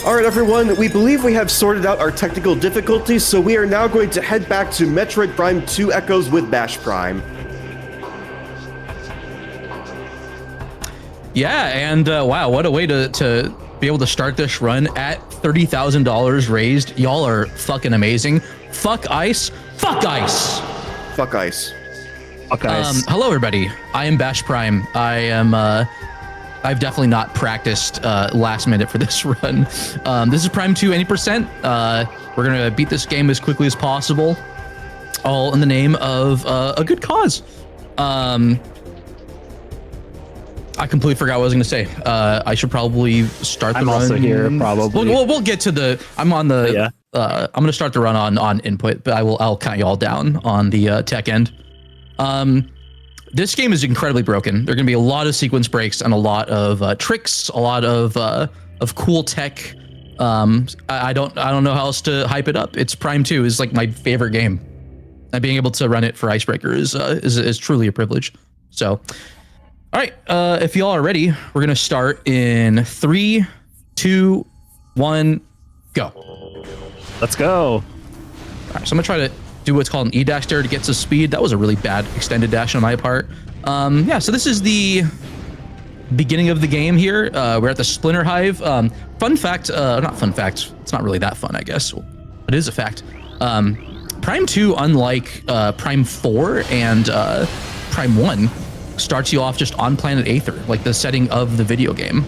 All right, everyone, we believe we have sorted out our technical difficulties, so we are now going to head back to Metroid Prime 2 Echoes with Bash Prime. Yeah, and wow, what a way to be able to start this run at $30,000 raised. Y'all are fucking amazing. Fuck ice. Fuck ice. Fuck ice. Fuck ice. Hello, everybody. I am Bash Prime. I've definitely not practiced last minute for this run. This is Prime 2 any%. We're gonna beat this game as quickly as possible, all in the name of a good cause. I completely forgot what I was gonna say. I should probably start the run. I'm also here, probably. We'll get to the. I'm on the. Yeah. I'm gonna start the run on input, but I'll count you all down on the tech end. This game is incredibly broken. There are gonna be a lot of sequence breaks and a lot of tricks, a lot of cool tech. I don't know how else to hype it up. It's Prime 2 is like my favorite game, and being able to run it for ICEBreaker is truly a privilege. So. All right, if y'all are ready, we're gonna start in 3, 2, 1, go. Let's go. All right, so I'm gonna try to do what's called an E-dash there to get to speed. That was a really bad extended dash on my part. Yeah, so this is the beginning of the game here. We're at the Splinter Hive. Fun fact, not fun fact, it's not really that fun, I guess. Well, it is a fact. Prime 2, unlike Prime 4 and Prime 1, starts you off just on planet Aether, like the setting of the video game.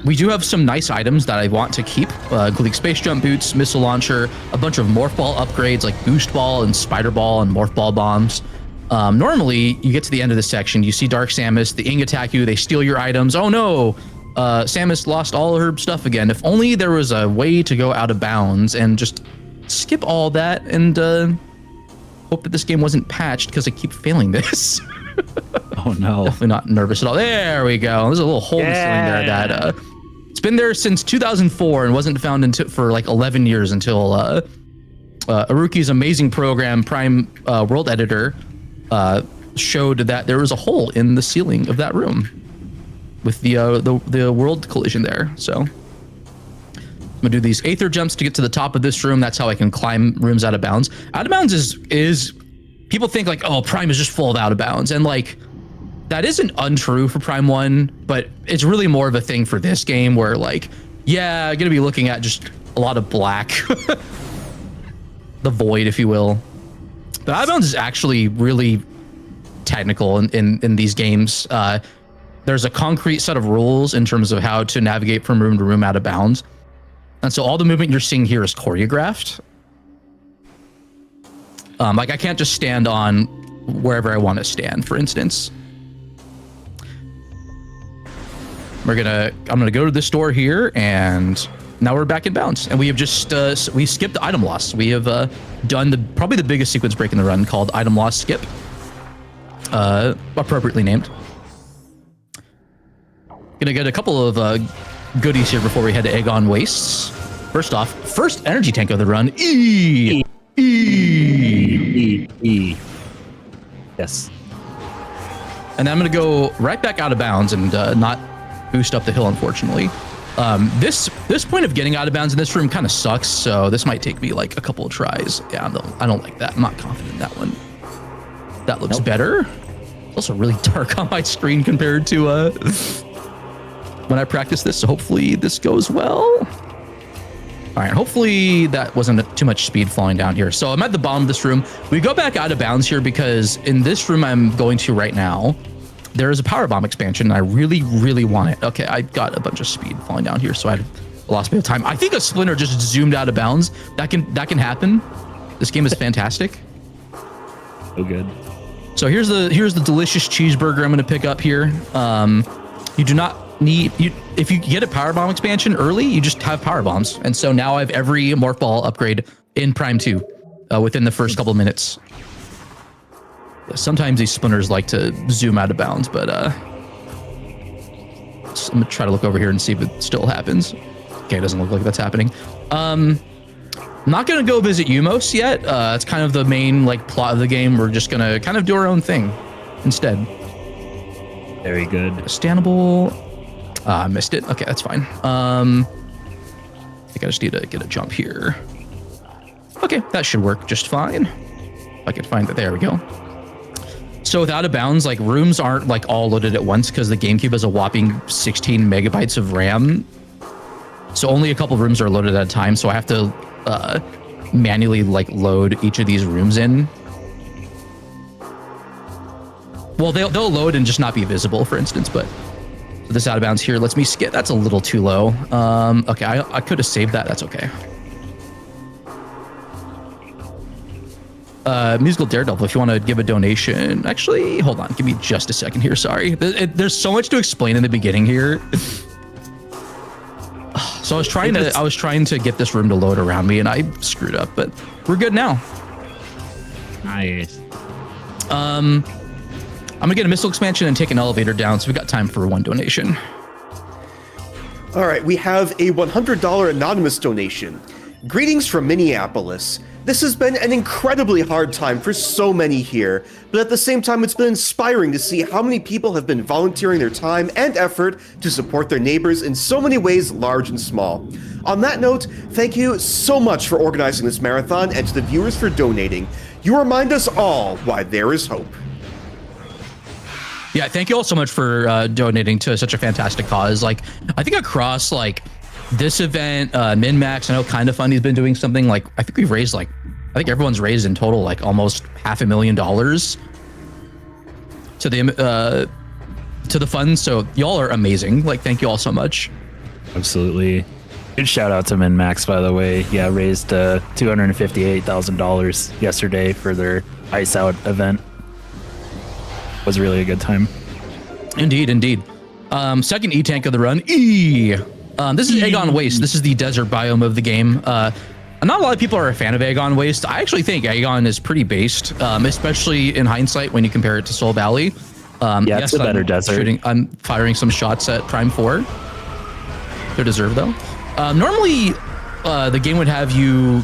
We do have some nice items that I want to keep, including space jump boots, missile launcher, a bunch of morph ball upgrades like boost ball and spider ball and morph ball bombs. Normally, you get to the end of this section, you see Dark Samus, the Ing attack you, they steal your items. Oh no, Samus lost all her stuff again. If only there was a way to go out of bounds and just skip all that and hope that this game wasn't patched because I keep failing this. Oh no. Definitely not nervous at all. There we go. There's a little hole in the ceiling there that it's been there since 2004 and wasn't found for like 11 years until Aruki's amazing program, Prime World Editor, showed that there was a hole in the ceiling of that room with the world collision there. So I'm gonna do these Aether jumps to get to the top of this room. That's how I can climb rooms out of bounds. Out of bounds is people think like, oh, Prime is just full of out of bounds, and like that isn't untrue for Prime 1, but it's really more of a thing for this game where like, yeah, I'm gonna be looking at just a lot of black, the void, if you will. But out of bounds is actually really technical in these games. There's a concrete set of rules in terms of how to navigate from room to room out of bounds. And so all the movement you're seeing here is choreographed. Like I can't just stand on wherever I want to stand, for instance. I'm gonna go to this door here, and now we're back in bounds. And we have just we skipped item loss. We have done probably the biggest sequence break in the run, called item loss skip, appropriately named. Gonna get a couple of goodies here before we head to Aegon Wastes. First off, first energy tank of the run. E. Yes. And then I'm gonna go right back out of bounds and not boost up the hill, unfortunately. This point of getting out of bounds in this room kind of sucks, so this might take me like a couple of tries. Yeah, I don't like that. I'm not confident in that one. That looks better. It's also really dark on my screen compared to when I practice this, so hopefully this goes well. All right, hopefully that wasn't too much speed falling down here. So I'm at the bottom of this room. We go back out of bounds here because in this room I'm going to right now, there is a power bomb expansion, and I really, really want it. Okay, I got a bunch of speed falling down here, so I lost a bit of time. I think a Splinter just zoomed out of bounds. That can happen. This game is fantastic. So good. So here's the delicious cheeseburger I'm going to pick up here. You do not need if you get a power bomb expansion early, you just have power bombs, and so now I have every morph ball upgrade in Prime 2 within the first couple of minutes. Sometimes these splinters like to zoom out of bounds, but I'm gonna try to look over here and see if it still happens. Okay, it doesn't look like that's happening. I'm not gonna go visit Umos yet. It's kind of the main like plot of the game. We're just gonna kind of do our own thing instead. Very good. Standable. I missed it. Okay, that's fine. I think I just need to get a jump here. Okay, that should work just fine. If I could find it. There we go. So with Out of Bounds, like rooms aren't like all loaded at once because the GameCube has a whopping 16 megabytes of RAM. So only a couple rooms are loaded at a time. So I have to manually like load each of these rooms in. Well, they'll load and just not be visible, for instance, but this Out of Bounds here lets me skip. That's a little too low. Okay, I could have saved that. That's okay. Musical Daredevil, if you want to give a donation. Actually, hold on. Give me just a second here. Sorry. There's so much to explain in the beginning here. So I was trying to get this room to load around me and I screwed up, but we're good now. Nice. I'm gonna get a missile expansion and take an elevator down, so we got time for one donation. All right, we have a $100 anonymous donation. Greetings from Minneapolis. This has been an incredibly hard time for so many here, but at the same time, it's been inspiring to see how many people have been volunteering their time and effort to support their neighbors in so many ways, large and small. On that note, thank you so much for organizing this marathon and to the viewers for donating. You remind us all why there is hope. Yeah, thank you all so much for donating to such a fantastic cause. Like, I think across like this event, MinMax, I know Kinda Funny's been doing something like, I think we've raised like, I think everyone's raised in total like almost $500,000 to the fund. So y'all are amazing. Like, thank you all so much. Absolutely. Good shout out to MinMax, by the way. Yeah, raised $258,000 yesterday for their Ice Out event. Was really a good time. Indeed, indeed. Second E-Tank of the run. This is Aegon Waste. This is the desert biome of the game. Not a lot of people are a fan of Aegon Waste. I actually think Aegon is pretty based, especially in hindsight when you compare it to Soul Valley. Yeah, it's a better desert. I'm firing some shots at Prime 4. They're deserved, though. Normally, the game would have you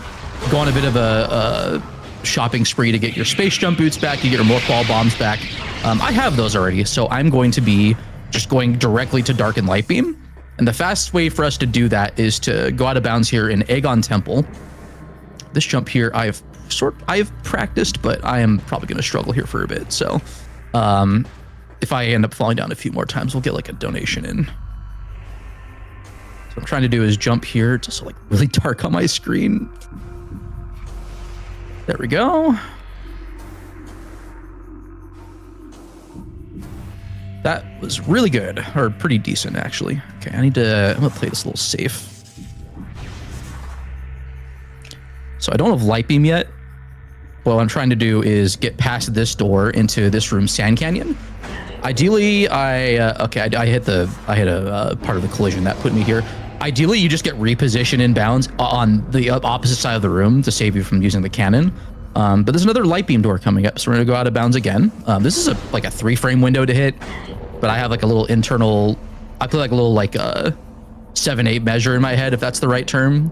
go on a bit of a shopping spree to get your space jump boots back, you get your more qual bombs back. I have those already, so I'm going to be just going directly to Dark and Light Beam. And the fastest way for us to do that is to go out of bounds here in Aegon Temple. This jump here, I've practiced, but I am probably going to struggle here for a bit. So if I end up falling down a few more times, we'll get like a donation in. So what I'm trying to do is jump here, just like really dark on my screen. There we go. That was really good, or pretty decent, actually. Okay, I'm gonna play this a little safe. So I don't have Light Beam yet. What I'm trying to do is get past this door into this room, Sand Canyon. Ideally, I hit a part of the collision that put me here. Ideally, you just get repositioned in bounds on the opposite side of the room to save you from using the cannon. But there's another Light Beam door coming up, so we're gonna go out of bounds again. This is like a 3-frame window to hit, but I have like a little internal, I play like a little like 7/8 measure in my head, if that's the right term.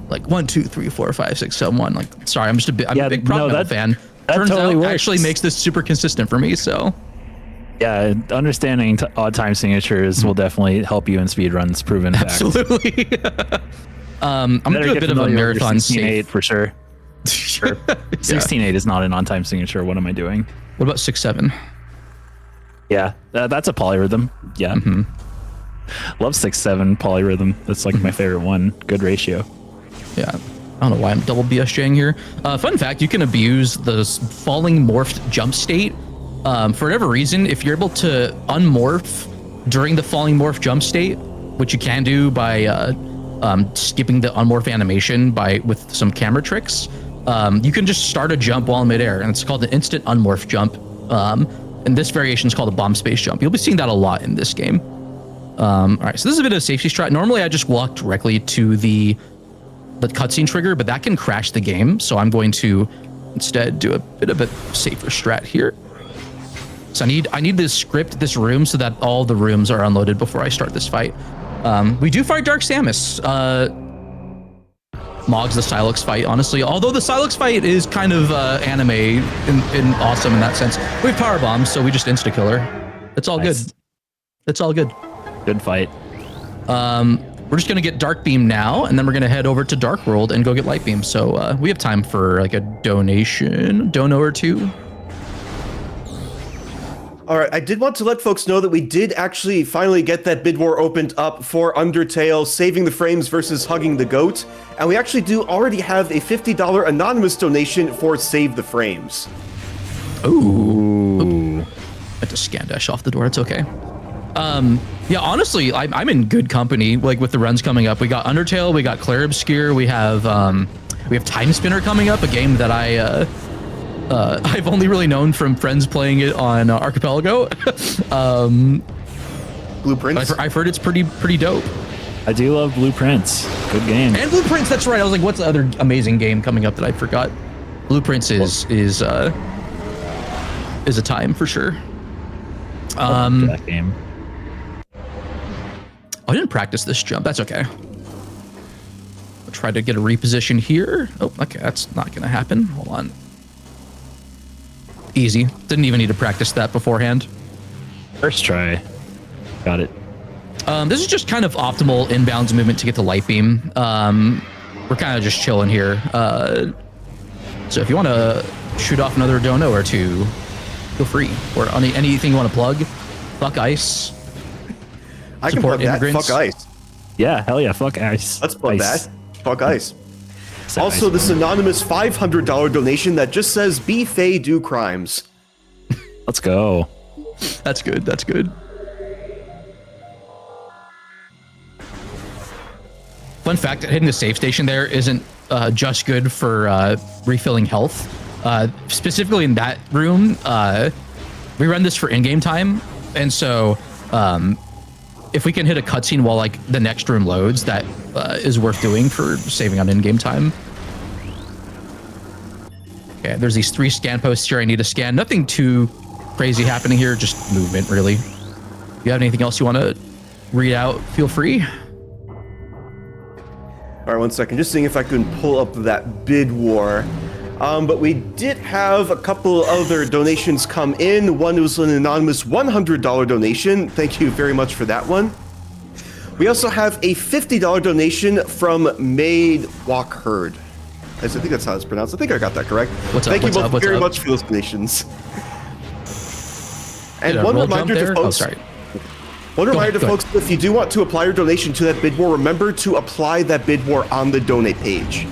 Like 1, 2, 3, 4, 5, 6, 7, 1. Like, sorry, I'm a big prop metal fan. That Turns totally out works. actually makes this super consistent for me. So yeah, understanding odd time signatures will definitely help you in speedruns. Proven fact. absolutely. I'm gonna do a bit of a marathon 16-8 for sure. Sure. 16-8 is not an on-time signature. What am I doing? What about 6/7? Yeah, that's a polyrhythm. Yeah. Love 6/7 polyrhythm. That's like my favorite one. Good ratio. Yeah. I don't know why I'm double BSJing here. Fun fact, you can abuse the falling morphed jump state. For whatever reason, if you're able to unmorph during the falling morph jump state, which you can do by skipping the unmorph animation with some camera tricks, you can just start a jump while in midair, and it's called an instant unmorph jump. And this variation is called a bomb space jump. You'll be seeing that a lot in this game. All right, so this is a bit of a safety strat. Normally, I just walk directly to the cutscene trigger, but that can crash the game. So I'm going to instead do a bit of a safer strat here. So I need to script this room so that all the rooms are unloaded before I start this fight. We do fight Dark Samus. Mog's the Silex fight, honestly. Although the Silex fight is kind of anime in awesome in that sense. We have power bombs, so we just insta kill her. It's all Nice. good. It's all good. Good fight. We're just gonna get Dark Beam now, and then we're gonna head over to Dark World and go get Light Beam. So we have time for like a dono or two. All right, I did want to let folks know that we did actually finally get that bid war opened up for Undertale, Saving the Frames versus Hugging the Goat. And we actually do already have a $50 anonymous donation for Save the Frames. Ooh. I had to scan dash off the door. It's okay. Yeah, honestly, I'm in good company. Like with the runs coming up, we got Undertale, we got Clair Obscure, we have Time Spinner coming up, a game that I've only really known from friends playing it on Archipelago. Blueprints. I've heard it's pretty dope. I do love Blueprints. Good game. And Blueprints, that's right. I was like, what's the other amazing game coming up that I forgot? Blueprints is a time for sure. That game. I didn't practice this jump. That's okay. I'll try to get a reposition here. Oh, okay. That's not going to happen. Hold on. Easy. Didn't even need to practice that beforehand. First try. Got it. This is just kind of optimal inbounds movement to get the Light Beam. We're kind of just chilling here. So if you want to shoot off another dono or two, feel free. Or anything you want to plug. Fuck ICE. I can plug that. Fuck ICE. Yeah, hell yeah. Fuck ICE. Let's plug ICE. that. Fuck ICE. Also, ICE. this anonymous $500 donation that just says, "Be Faye, do crimes." Let's go. That's good. That's good. Fun fact, hitting the save station there isn't just good for refilling health. Specifically in that room, we run this for in-game time. And so if we can hit a cutscene while like the next room loads, that is worth doing for saving on in-game time. Okay, there's these 3 scan posts here I need to scan. Nothing too crazy happening here, just movement really. If you have anything else you want to read out, feel free. All right, one second. Just seeing if I can pull up that bid war. But we did have a couple other donations come in. One was an anonymous $100 donation. Thank you very much for that one. We also have a $50 donation from Maid Walk Herd. I think that's how it's pronounced. I think I got that correct. Thank you both very much for those donations. And one reminder to folks. Oh, sorry. One reminder to folks, if you do want to apply your donation to that bid war, remember to apply that bid war on the donate page.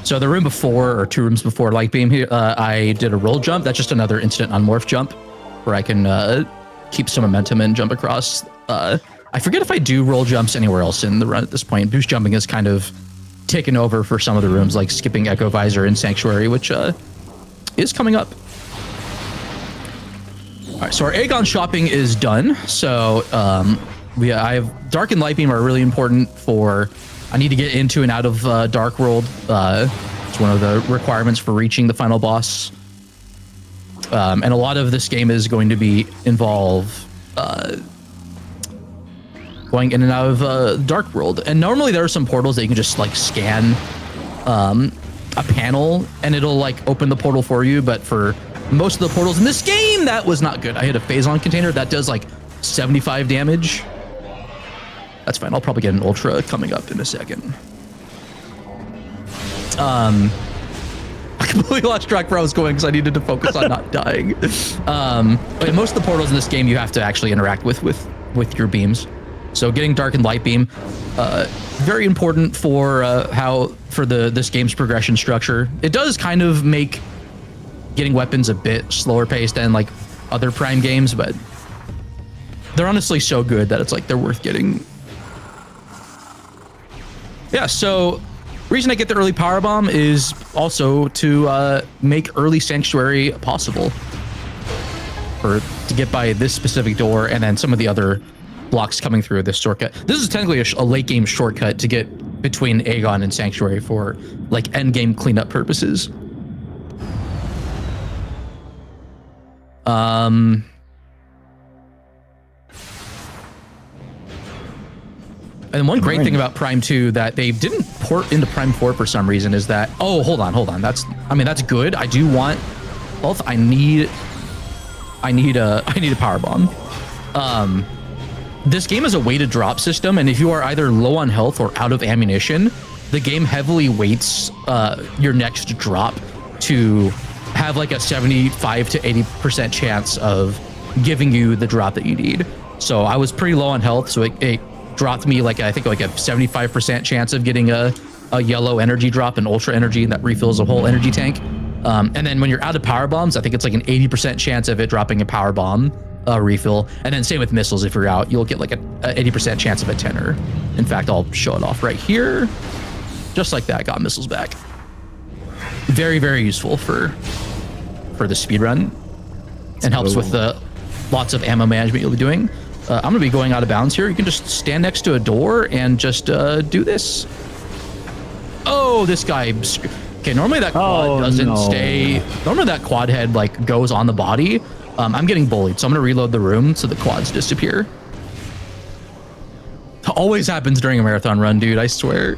So the room before, or 2 rooms before Light Beam here, I did a roll jump. That's just another instant on morph jump where I can keep some momentum and jump across. I forget if I do roll jumps anywhere else in the run at this point. Boost jumping is kind of taken over for some of the rooms, like skipping Echo Visor and Sanctuary, which is coming up. All right, so our Aegon shopping is done. So I have Dark and Light Beam are really important for. I need to get into and out of Dark World. It's one of the requirements for reaching the final boss. And a lot of this game is going to involve going in and out of Dark World. And normally there are some portals that you can just like scan a panel and it'll like open the portal for you. But for most of the portals in this game, that was not good. I hit a Phazon container that does like 75 damage. That's fine. I'll probably get an Ultra coming up in a second. I completely lost track where I was going because I needed to focus on not dying. But most of the portals in this game you have to actually interact with your beams. So getting Dark and Light Beam, very important for this game's progression structure. It does kind of make getting weapons a bit slower paced than like other Prime games, but they're honestly so good that it's like they're worth getting. Yeah, so reason I get the early power bomb is also to make early Sanctuary possible, or to get by this specific door and then some of the other blocks coming through this shortcut. This is technically a late game shortcut to get between Aegon and Sanctuary for like end game cleanup purposes. And one great thing about Prime 2 that they didn't port into Prime 4 for some reason is that, oh, hold on. That's good. I do want both. I need a power bomb. This game is a weighted drop system, and if you are either low on health or out of ammunition, the game heavily weights your next drop to have like a 75 to 80% chance of giving you the drop that you need. So I was pretty low on health, so it dropped me like, I think like a 75% chance of getting a yellow energy drop, an ultra energy that refills a whole energy tank. And then when you're out of power bombs, I think it's like an 80% chance of it dropping a power bomb refill. And then same with missiles. If you're out, you'll get like a 80% chance of a tenor. In fact, I'll show it off right here. Just like that, got missiles back. Very, very useful for the speed run, and helps with the lots of ammo management you'll be doing. I'm gonna be going out of bounds here. You can just stand next to a door and just do this. Oh, this guy. Okay, normally that quad doesn't stay. Normally that quad head like goes on the body. I'm getting bullied, so I'm gonna reload the room so the quads disappear. It always happens during a marathon run, dude, I swear.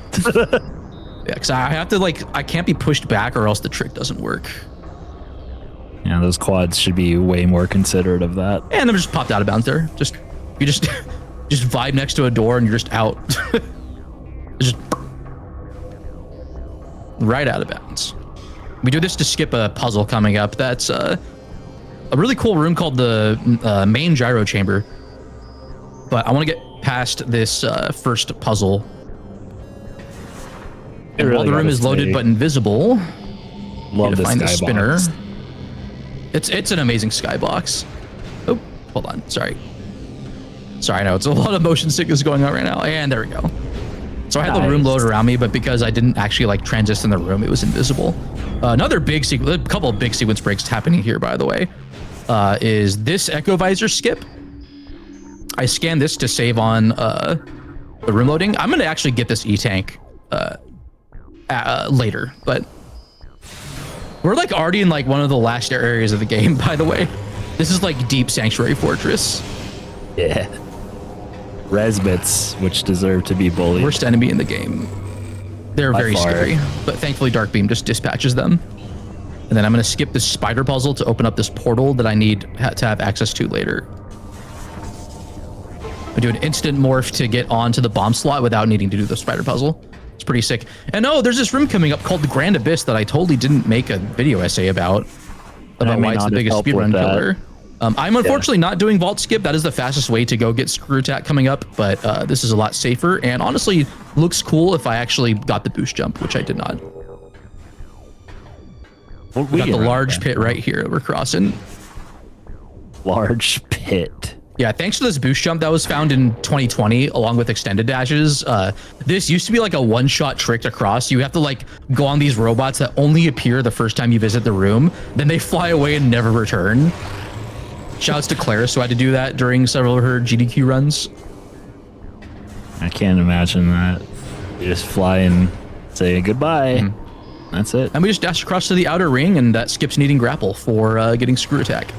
Yeah, because I have to I can't be pushed back or else the trick doesn't work. Yeah, those quads should be way more considerate of that. And I'm just popped out of bounds there. You just vibe next to a door and you're just out. Just right out of bounds. We do this to skip a puzzle coming up. That's a really cool room called the main gyro chamber. But I want to get past this first puzzle. And really while the room is loaded but invisible, love this find the spinner. It's an amazing skybox. Oh, hold on. Sorry, I know it's a lot of motion sickness going on right now. And there we go. So I had the room loaded around me, but because I didn't actually like transition the room, it was invisible. Another big a couple of big sequence breaks happening here, by the way, is this echo visor skip. I scanned this to save on the room loading. I'm gonna actually get this E-tank later, but we're like already in like one of the last areas of the game, by the way. This is like deep sanctuary fortress. Yeah. Resbits, which deserve to be bullied. Worst enemy in the game. They're very scary, but thankfully Dark Beam just dispatches them. And then I'm going to skip this spider puzzle to open up this portal that I need to have access to later. I do an instant morph to get onto the bomb slot without needing to do the spider puzzle. It's pretty sick. And oh, there's this room coming up called the Grand Abyss that I totally didn't make a video essay about why it's the biggest speedrun killer. I'm unfortunately not doing vault skip. That is the fastest way to go get screw attack coming up, but this is a lot safer and honestly looks cool if I actually got the boost jump, which I did not. We got the large pit right here that we're crossing. Large pit. Yeah, thanks to this boost jump that was found in 2020 along with extended dashes. This used to be like a one-shot trick to cross. You have to like go on these robots that only appear the first time you visit the room, then they fly away and never return. Shouts to Claris who had to do that during several of her GDQ runs. I can't imagine that. You just fly and say goodbye. That's it. And we just dash across to the outer ring, and that skips needing grapple for getting screw attack.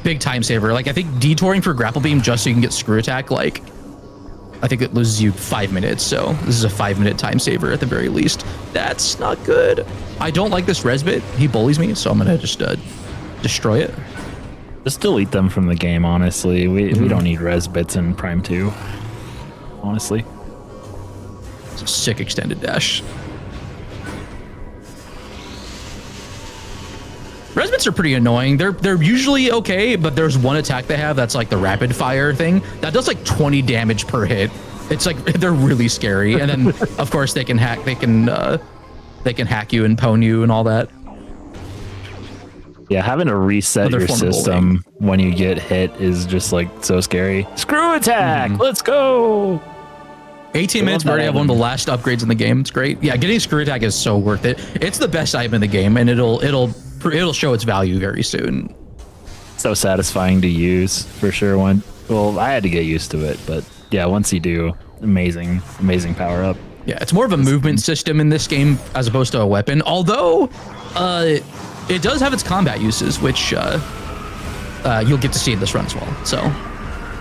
Big time saver. Like I think detouring for grapple beam just so you can get screw attack, like I think it loses you 5 minutes. So this is a 5-minute time saver at the very least. That's not good. I don't like this Resbit. He bullies me, so I'm gonna just destroy it. Just delete them from the game, honestly. We don't need Resbits in Prime 2. Honestly. It's a sick extended dash. Resbits are pretty annoying. They're usually okay, but there's one attack they have that's like the rapid fire thing that does like 20 damage per hit. It's like they're really scary, and then of course they can hack. They can hack you and pwn you and all that. Yeah, having to reset your system when you get hit is just like so scary. Screw attack, let's go. 18 minutes, we already have one of the last upgrades in the game. It's great. Yeah, getting screw attack is so worth it. It's the best item in the game, and it'll show its value very soon. So satisfying to use for sure. Well, I had to get used to it, but yeah, once you do, amazing power up. Yeah, it's more of a movement system in this game as opposed to a weapon. Although, it does have its combat uses, which you'll get to see in this run as well. So,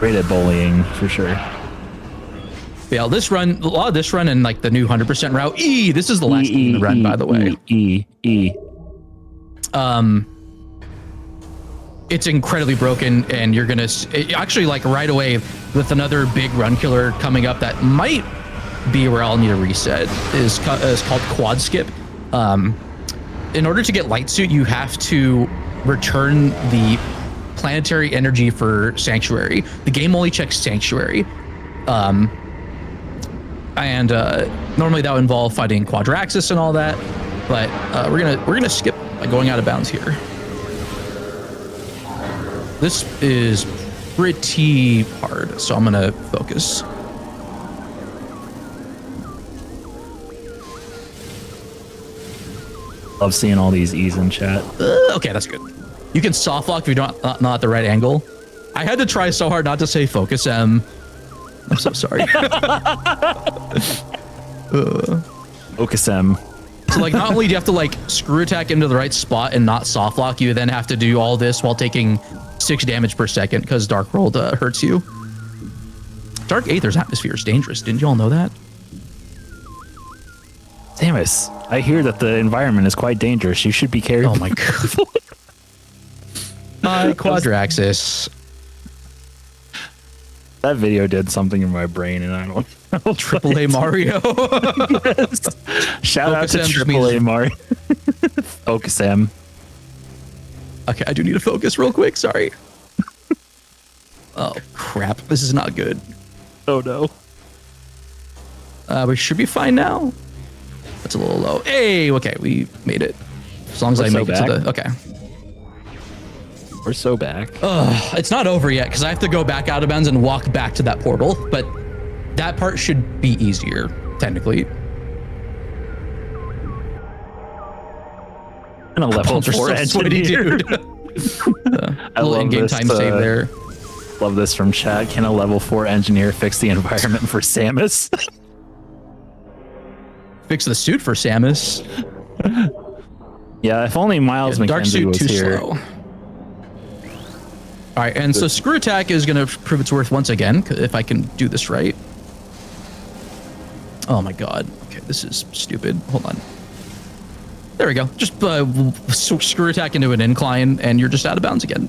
great at bullying for sure. Yeah, a lot of this run and like the new 100% route. This is the last run, by the way. it's incredibly broken, and you're gonna actually like right away with another big run killer coming up that might be where I'll need a reset is called quad skip. In order to get light suit, you have to return the planetary energy for sanctuary. The game only checks sanctuary, and normally that would involve fighting Quadraxis and all that, but we're gonna skip by going out of bounds here. This is pretty hard, so I'm gonna focus. Love seeing all these E's in chat. Okay, that's good. You can soft lock if you're not at the right angle. I had to try so hard not to say focus M. I'm so sorry. Focus M. So like, not only do you have to like screw attack into the right spot and not soft lock, you then have to do all this while taking 6 damage per second because Dark World hurts you. Dark Aether's atmosphere is dangerous. Didn't you all know that? Samus, I hear that the environment is quite dangerous. You should be careful. Oh my god. Hi, Quadraxis. That video did something in my brain, and I don't know. AAA Mario. Yes. Shout out to Focus M AAA Mario. Focus M. Okay, I do need to focus real quick. Sorry. Oh crap! This is not good. Oh no. We should be fine now. That's a little low. Hey, okay, we made it. As long as We're I so make it back. to the okay. We're so back. It's not over yet because I have to go back out of bounds and walk back to that portal, but that part should be easier, technically. And a level Palms are 4 so sweaty, engineer. dude. I Little love in-game this, time save there. Love this from chat. Can a level 4 engineer fix the environment for Samus? Fix the suit for Samus. Yeah, if only Miles Dark McKenzie suit was too here. slow. All right, and so screw attack is going to prove its worth once again if I can do this right. Oh my god. Okay, this is stupid. Hold on. There we go. Just screw attack into an incline, and you're just out of bounds again.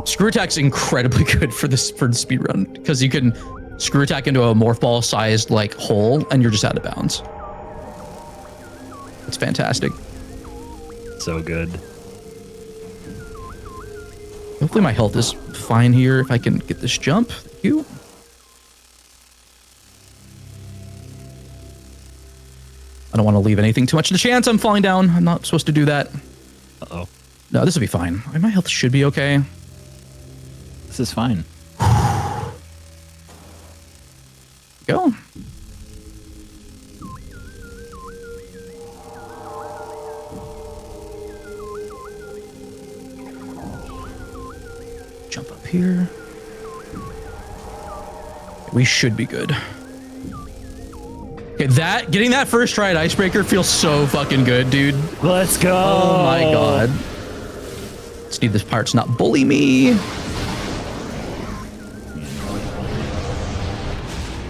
Screw attack's incredibly good for the speed run because you can screw attack into a morph ball sized like hole, and you're just out of bounds. It's fantastic. So good. Hopefully my health is fine here if I can get this jump. Thank you. I don't want to leave anything too much to chance. I'm falling down. I'm not supposed to do that. Uh-oh. No, this will be fine. My health should be okay. This is fine. Go. Jump up here. We should be good. Okay, getting that first try at Icebreaker feels so fucking good, dude. Let's go. Oh my god. Let's need this part to not bully me.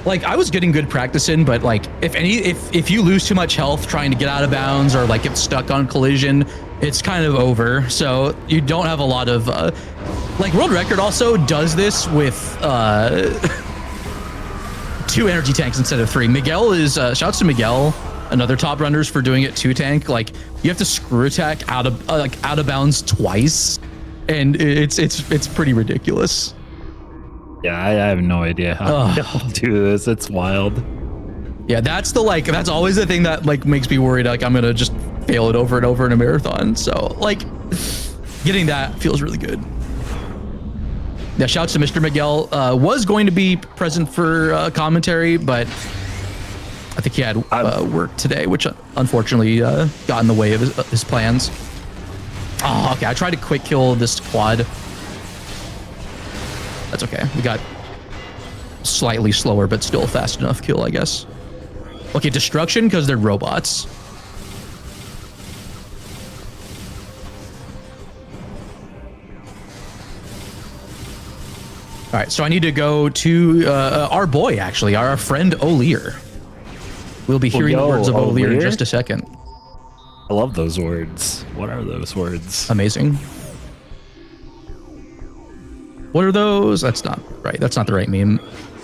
Like, I was getting good practice in, but like, if you lose too much health trying to get out of bounds or like get stuck on collision, it's kind of over. So you don't have a lot of like World Record also does this with 2 energy tanks instead of 3. Miguel is shouts to Miguel, another top runners, for doing it 2 tank. Like, you have to screw attack out of bounds twice, and it's pretty ridiculous. Yeah, I have no idea how to do this. It's wild. Yeah, that's always the thing that like makes me worried. Like, I'm gonna just fail it over and over in a marathon. So like, getting that feels really good. Yeah, shouts to Mr. Miguel. Was going to be present for commentary, but I think he had work today, which unfortunately got in the way of his plans. Oh, okay. I tried to quick kill this quad. That's okay. We got slightly slower, but still fast enough kill, I guess. Okay, destruction because they're robots. All right, so I need to go to our boy, actually, our friend O'Lear, We'll be hearing the words of O'Lear in O'Lear? just a second. I love those words. What are those words? Amazing. What are those? That's not right. That's not the right meme.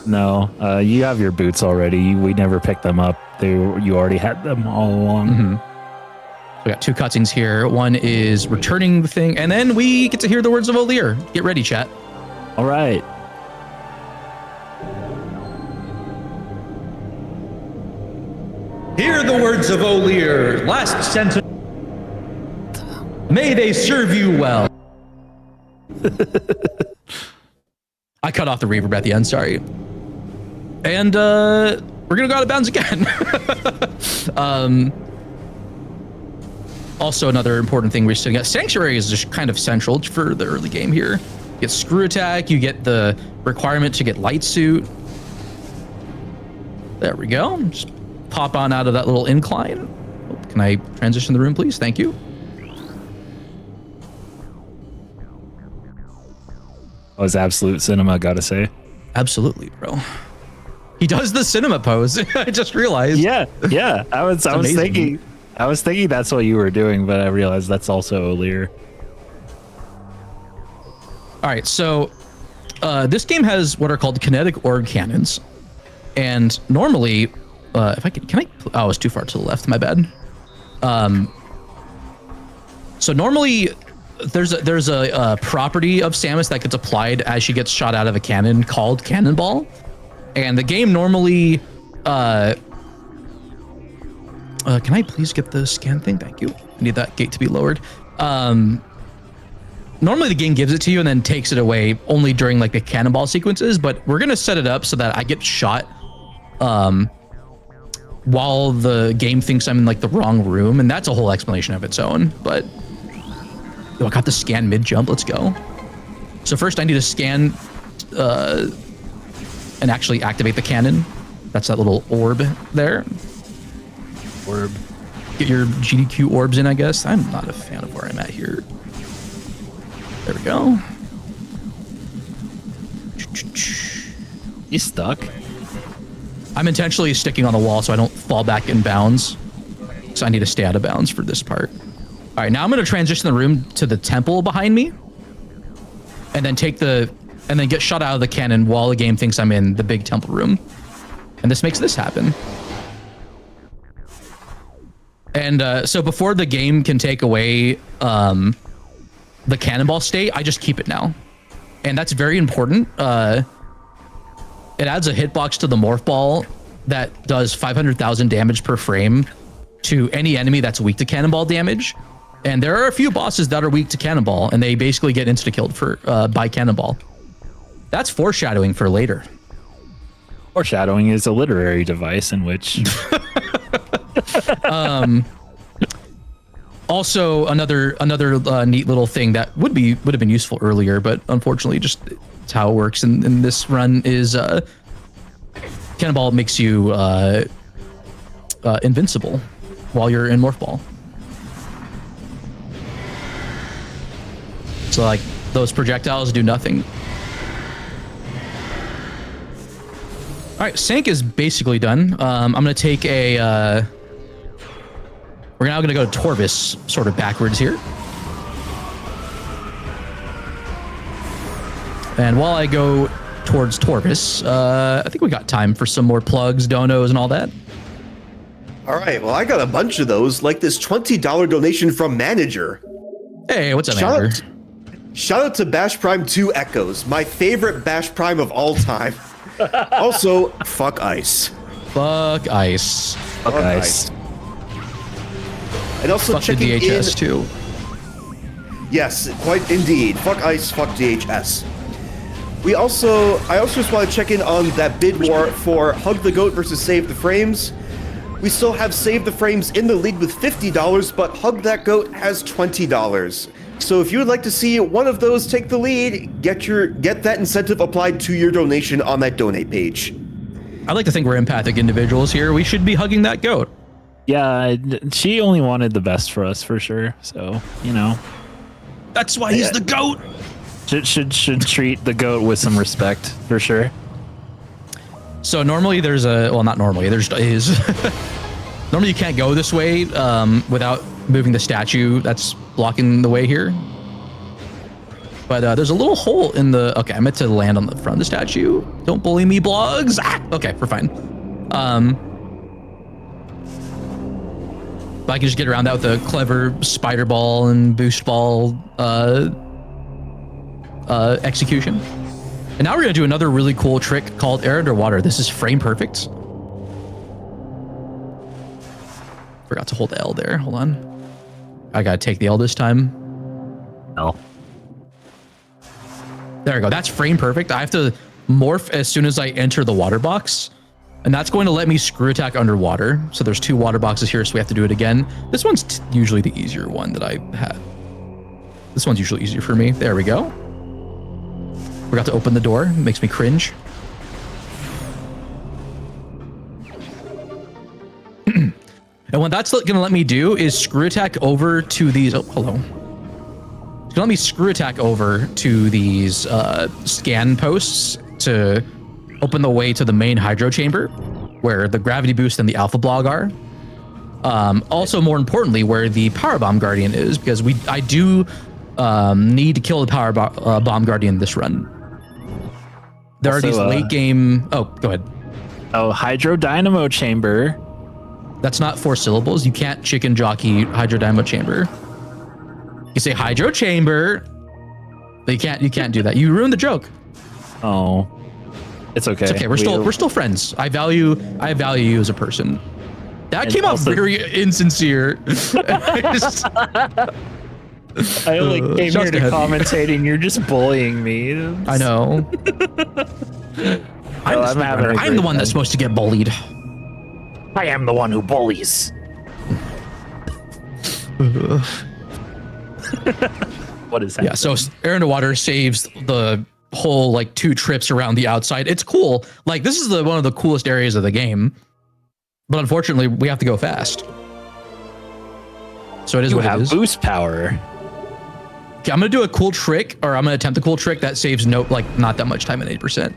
No, you have your boots already. We never picked them up. You already had them all along. So we got 2 cutscenes here. One is returning the thing, and then we get to hear the words of O'Lear. Get ready, chat. All right. Hear the words of O'Lear. Last sentence. May they serve you well. I cut off the reverb at the end, sorry. And we're gonna go out of bounds again. Also, another important thing we're sitting at, Sanctuary is just kind of central for the early game here. You get Screw Attack, you get the requirement to get Light Suit. There we go. Just pop on out of that little incline. Oh, can I transition the room, please? Thank you. That was absolute cinema, gotta say. Absolutely, bro. He does the cinema pose. I just realized. Yeah. I was thinking that's what you were doing, but I realized that's also O'Lear. All right, so this game has what are called kinetic orb cannons, and normally, if I can I? Oh, it's too far to the left. My bad. So normally, there's a property of Samus that gets applied as she gets shot out of a cannon called Cannonball, and the game normally. Can I please get the scan thing? Thank you. I need that gate to be lowered. Normally the game gives it to you and then takes it away only during like the cannonball sequences, but we're gonna set it up so that I get shot while the game thinks I'm in like the wrong room, and that's a whole explanation of its own. But I got the scan mid jump. Let's go. So first I need to scan and actually activate the cannon. That's that little orb there. Orb. Get your GDQ orbs in, I guess. I'm not a fan of where I'm at here. There we go. You stuck? I'm intentionally sticking on the wall so I don't fall back in bounds. So I need to stay out of bounds for this part. All right, now I'm going to transition the room to the temple behind me. And then get shot out of the cannon while the game thinks I'm in the big temple room. And this makes this happen. And so before the game can take away the cannonball state, I just keep it now. And that's very important. It adds a hitbox to the morph ball that does 500,000 damage per frame to any enemy that's weak to cannonball damage. And there are a few bosses that are weak to cannonball, and they basically get insta-killed by cannonball. That's foreshadowing for later. Foreshadowing is a literary device in which... Also, another neat little thing that would have been useful earlier, but unfortunately, just it's how it works in this run is Cannonball makes you invincible while you're in Morph Ball. So like those projectiles do nothing. All right, Sank is basically done. I'm gonna take a. We're now gonna go to Torvis, sort of backwards here. And while I go towards Torvis, I think we got time for some more plugs, donos, and all that. All right, well, I got a bunch of those, like this $20 donation from Manager. Hey, what's up, Shout Manager? Shout out to Bash Prime 2 Echoes, my favorite Bash Prime of all time. Also, fuck ice. Fuck ice. Fuck ice. And also Fuck the checking DHS in, too. Yes, quite indeed. Fuck ice, fuck DHS. I also just want to check in on that bid war for Hug the Goat versus Save the Frames. We still have Save the Frames in the lead with $50, but Hug That Goat has $20. So if you would like to see one of those take the lead, get that incentive applied to your donation on that donate page. I like to think we're empathic individuals here. We should be hugging that goat. Yeah, she only wanted the best for us, for sure. So, you know. That's why he's the goat. Should treat the goat with some respect, for sure. So normally there's a, well, not normally, there's is Normally you can't go this way without moving the statue that's blocking the way here. But there's a little hole in the... Okay, I meant to land on the front of the statue. Don't bully me, blogs. Ah! Okay, we're fine. But I can just get around that with a clever spider ball and boost ball execution. And now we're going to do another really cool trick called air underwater. This is frame perfect. Forgot to hold L there. Hold on. I got to take the L this time. L. There we go. That's frame perfect. I have to morph as soon as I enter the water box. And that's going to let me screw attack underwater. So there's 2 water boxes here, so we have to do it again. This one's usually the easier one that I have. This one's usually easier for me. There we go. Forgot to open the door. It makes me cringe. And what that's going to let me do is screw attack over to these... Oh, hello. It's going to let me screw attack over to these scan posts to open the way to the main hydro chamber, where the gravity boost and the alpha blog are. Also, more importantly, where the power bomb guardian is, because I do need to kill the power bomb guardian this run. There also, are these late game... Oh, go ahead. Oh, hydro dynamo chamber. That's not 4 syllables. You can't chicken jockey hydro dynamo chamber. You say hydro chamber, but you can't do that. You ruined the joke. Oh, it's okay. It's okay. We're still friends. I value you as a person. That came out very insincere. I only came here to commentate, and you're just bullying me. I know. I'm the one that's supposed to get bullied. I am the one who bullies. What is that? Yeah, so air underwater saves the whole like 2 trips around the outside. It's cool. Like this is one of the coolest areas of the game. But unfortunately, we have to go fast. So it is what it is. You have boost power. Okay, I'm gonna do a cool trick, or I'm gonna attempt a cool trick that saves not that much time at 8%.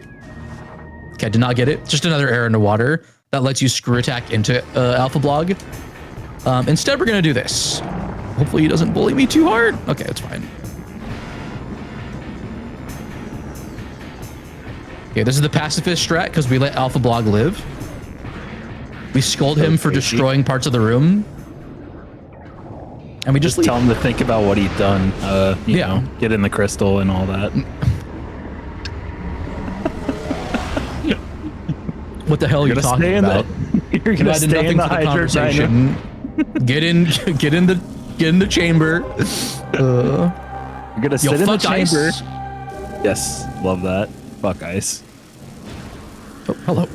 Okay, I did not get it. Just another air underwater that lets you screw attack into alpha blog. Instead, we're gonna do this. Hopefully he doesn't bully me too hard. Okay, it's fine. Okay, this is the pacifist strat because we let alpha blog live. We scold him for destroying parts of the room. And we just tell him to think about what he's done. You know, get in the crystal and all that. What the hell are you talking about? You're gonna stay in the conversation. Get in the chamber. You're gonna sit in the chamber. Ice. Yes, love that. Fuck ice. Oh, hello.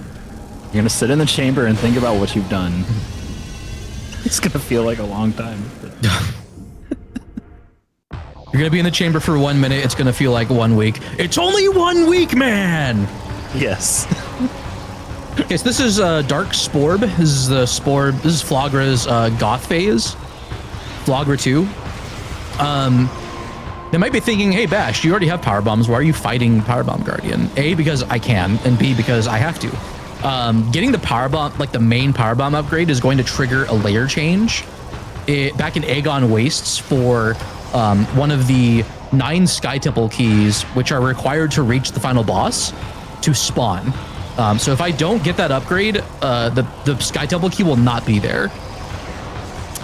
You're gonna sit in the chamber and think about what you've done. It's gonna feel like a long time. You're gonna be in the chamber for 1 minute. It's gonna feel like 1 week. It's only 1 week, man. Yes. Okay, so this is Dark Sporb. This is the Sporb. This is Flogra's goth phase. Flogra 2. They might be thinking, hey, Bash, you already have power bombs. Why are you fighting Power Bomb Guardian? A, because I can, and B, because I have to. Getting the power bomb, like the main power bomb upgrade, is going to trigger a layer change. Back in Aegon Wastes for one of the 9 Sky Temple keys, which are required to reach the final boss, to spawn. So if I don't get that upgrade, the Sky Temple key will not be there.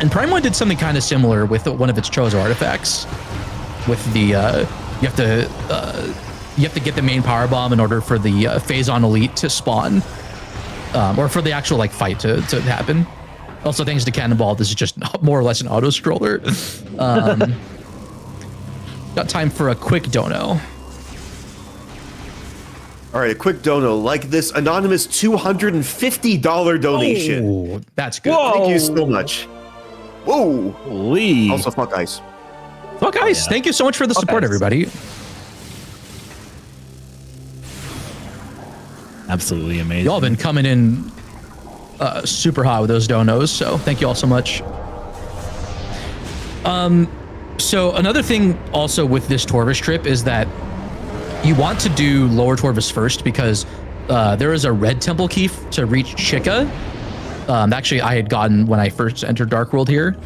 And Prime 1 did something kind of similar with one of its Chozo artifacts. With the you have to get the main power bomb in order for the Phazon Elite to spawn, or for the actual like fight to happen. Also, thanks to Cannonball, this is just more or less an auto scroller. Got time for a quick dono. All right, a quick dono like this anonymous $250 donation. Oh, that's good. Whoa. Thank you so much. Whoa. Holy. Also, fuck ice. Fuck ice. Thank you so much for the support, everybody. Absolutely amazing. Y'all been coming in super hot with those donos, so thank you all so much. So another thing also with this Torvus trip is that you want to do Lower Torvus first because there is a red temple key to reach Chica, Actually, I had gotten when I first entered Dark World here.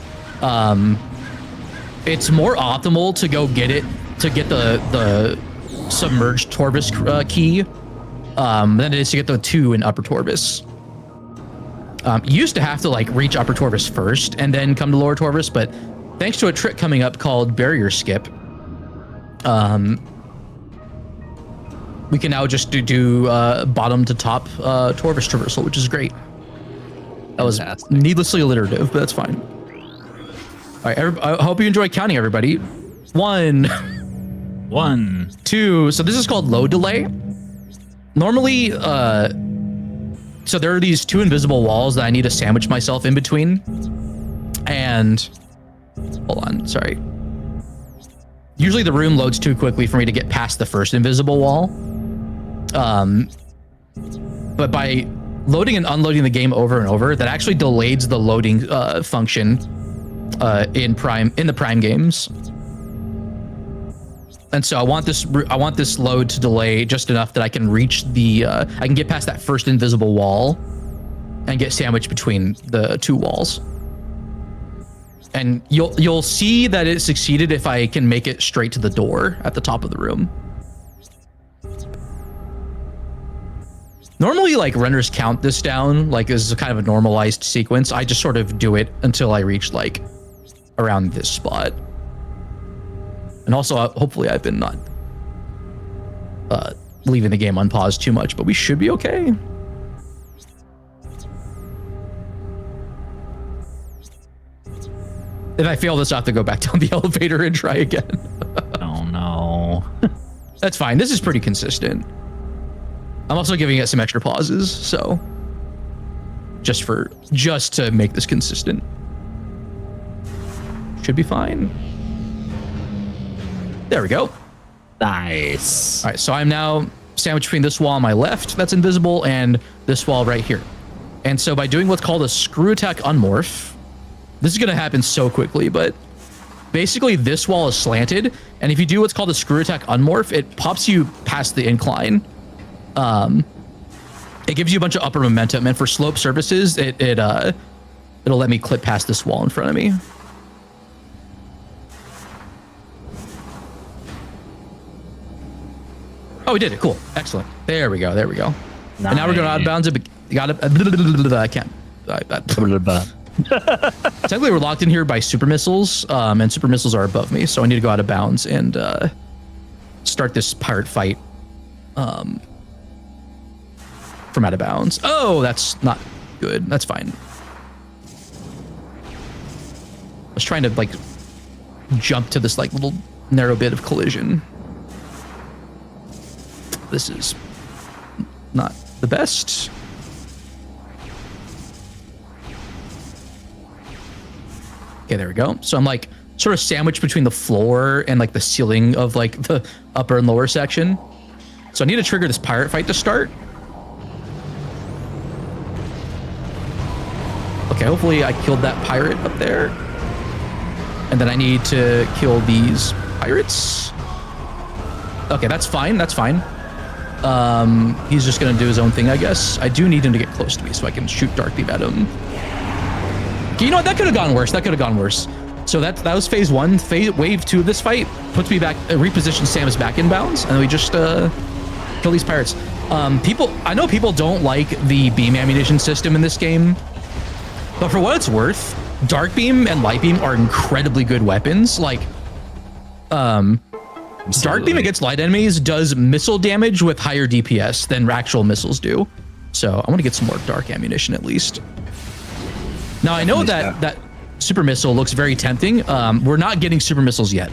It's more optimal to go get it, to get the submerged Torvus key than it is to get the 2 in Upper Torvus. You used to have to like reach Upper Torvus first and then come to Lower Torvus, but thanks to a trick coming up called Barrier Skip, we can now just do bottom to top Torvus traversal, which is great. That was needlessly alliterative, but that's fine. All right, I hope you enjoy counting, everybody. 1, 2. So this is called load delay. Normally, so there are these 2 invisible walls that I need to sandwich myself in between. And hold on, sorry. Usually the room loads too quickly for me to get past the first invisible wall. But by loading and unloading the game over and over, that actually delays the loading function in the Prime games. And so I want this load to delay just enough that I can reach I can get past that first invisible wall and get sandwiched between the 2 walls. And you'll see that it succeeded if I can make it straight to the door at the top of the room. Normally, like, runners count this down, like, as a kind of a normalized sequence. I just sort of do it until I reach, like, around this spot. And also, hopefully I've been not leaving the game unpaused too much, but we should be okay. If I fail this, I have to go back down the elevator and try again. Oh, no. That's fine. This is pretty consistent. I'm also giving it some extra pauses, so just to make this consistent. Should be fine. There we go. Nice. All right, so I'm now sandwiched between this wall on my left that's invisible and this wall right here. And so by doing what's called a screw attack unmorph, this is going to happen so quickly, but basically this wall is slanted, and if you do what's called a screw attack unmorph, it pops you past the incline. It gives you a bunch of upper momentum, and for slope surfaces, it'll let me clip past this wall in front of me. Oh, we did it. Cool. Excellent. There we go. There we go. Nice. And now we're going out of bounds. I can't. Technically, we're locked in here by super missiles, and super missiles are above me, so I need to go out of bounds and start this pirate fight from out of bounds. Oh, that's not good. That's fine. I was trying to like jump to this like little narrow bit of collision. This is not the best. Okay, there we go. So I'm like sort of sandwiched between the floor and like the ceiling of like the upper and lower section. So I need to trigger this pirate fight to start. Okay, hopefully I killed that pirate up there. And then I need to kill these pirates. Okay, that's fine. That's fine. He's just gonna do his own thing, I guess. I do need him to get close to me so I can shoot Dark Beam at him. Okay, you know what? That could have gone worse. That could have gone worse. So that was phase 1. Wave 2 of this fight puts me back, repositions Samus back in bounds, and then we just kill these pirates. I know people don't like the beam ammunition system in this game, but for what it's worth, Dark Beam and Light Beam are incredibly good weapons. Like, Dark Beam against light enemies does missile damage with higher DPS than actual missiles do. So I want to get some more dark ammunition at least. Now I know that super missile looks very tempting. We're not getting super missiles yet.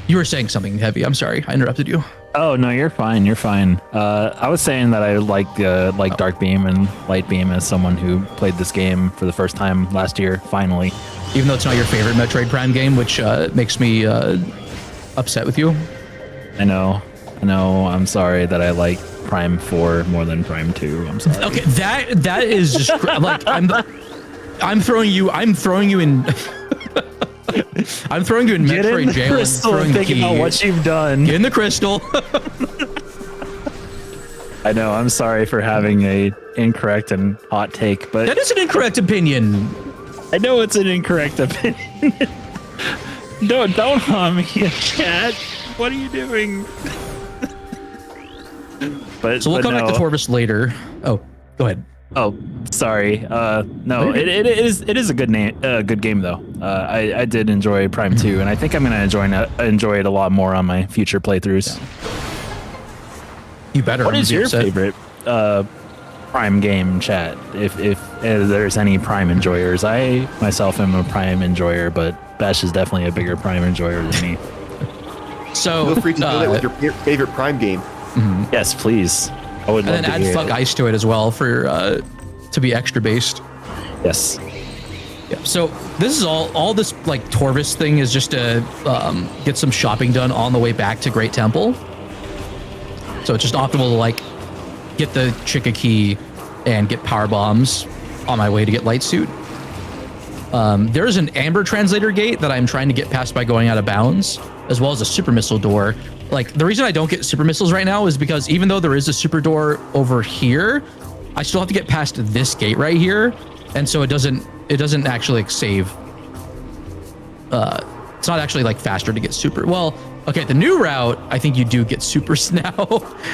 You were saying something, Heavy. I'm sorry, I interrupted you. Oh no, you're fine. You're fine. I was saying that I like Dark Beam and Light Beam as someone who played this game for the first time last year. Finally, even though it's not your favorite Metroid Prime game, which makes me upset with you. I know. I'm sorry that I like Prime 4 more than Prime 2. I'm sorry. Okay, that is just like I'm throwing you in. I'm throwing you in Metroid jail and throwing the key. About what you've done. Get in the crystal. I know. I'm sorry for having a incorrect and hot take, but That is an incorrect opinion. I know it's an incorrect opinion. don't harm me, chat. What are you doing? So we'll come back to Torvus later. Oh, go ahead. Oh, sorry. No, it is a good game though. I did enjoy Prime 2, and I think I'm gonna enjoy it a lot more on my future playthroughs. You better. What is your favorite Prime game, chat? If there's any Prime enjoyers, I myself am a Prime enjoyer, but Bash is definitely a bigger Prime enjoyer than me. So feel free to do that with your favorite Prime game. Yes, please. I would love and to then add hear Fuck it. Ice to it as well for to be extra based. Yes. Yeah. So this is all this like Torvus thing is just to get some shopping done on the way back to Great Temple. So it's just optimal to like get the Chica key and get power bombs on my way to get Light Suit. There's an Amber Translator gate that I'm trying to get past by going out of bounds, as well as a super missile door. Like the reason I don't get super missiles right now is because even though there is a super door over here, I still have to get past this gate right here, and so it doesn't actually like save. It's not actually like faster to get super. Well, okay, the new route, I think you do get supers now.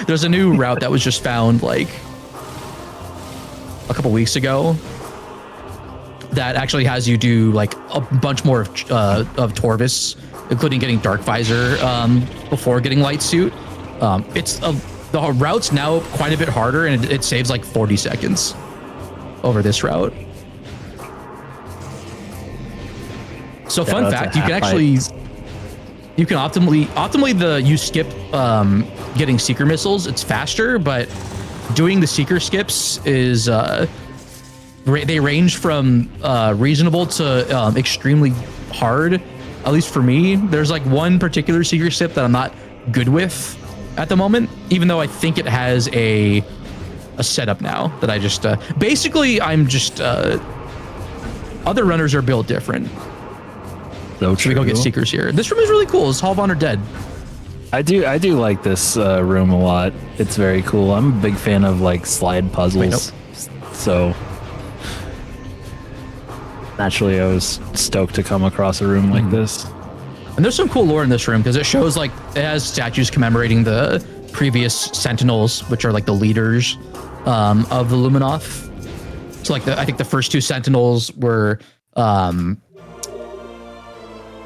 There's a new route that was just found like a couple weeks ago that actually has you do like a bunch more of Torvus, including getting Dark Visor before getting Light Suit. The route's now quite a bit harder, and it saves like 40 seconds over this route. So fun fact, you can actually optimally you skip getting Seeker missiles. It's faster, but doing the Seeker skips is they range from reasonable to extremely hard. At least for me, there's like one particular Seeker skip that I'm not good with at the moment, even though I think it has a setup now that I just basically I'm just other runners are built different. So we go get Seekers here. This room is really cool. It's Hall of Honor Dead. I do like this room a lot. It's very cool. I'm a big fan of like slide puzzles. So naturally I was stoked to come across a room like this. And there's some cool lore in this room because it shows like it has statues commemorating the previous Sentinels, which are like the leaders of the Luminoth. So like I think the first two Sentinels were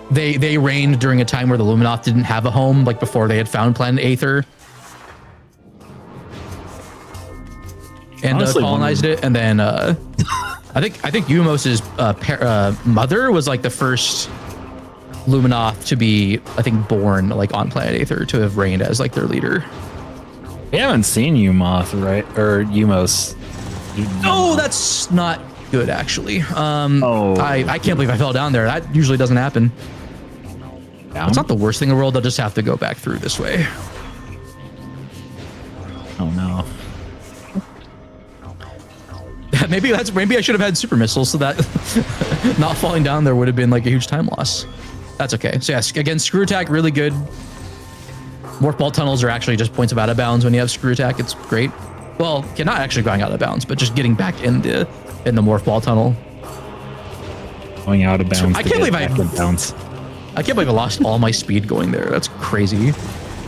they reigned during a time where the Luminoth didn't have a home, like before they had found planet Aether and colonized it. And then I think Umos's mother was like the first Luminoth to be, I think, born like on planet Aether to have reigned as like their leader. We haven't seen Umoth, right? Or Umos. Oh, that's not good actually. I can't believe I fell down there. That usually doesn't happen. It's not the worst thing in the world. I'll just have to go back through this way. Oh no. maybe I should have had super missiles so that not falling down there would have been like a huge time loss. That's okay. So yes, again, screw attack, really good. Morph ball tunnels are actually just points of out of bounds when you have screw attack. It's great. Well, not actually going out of bounds, but just getting back in the morph ball tunnel. Going out of bounds. I can't believe I lost all my speed going there. That's crazy.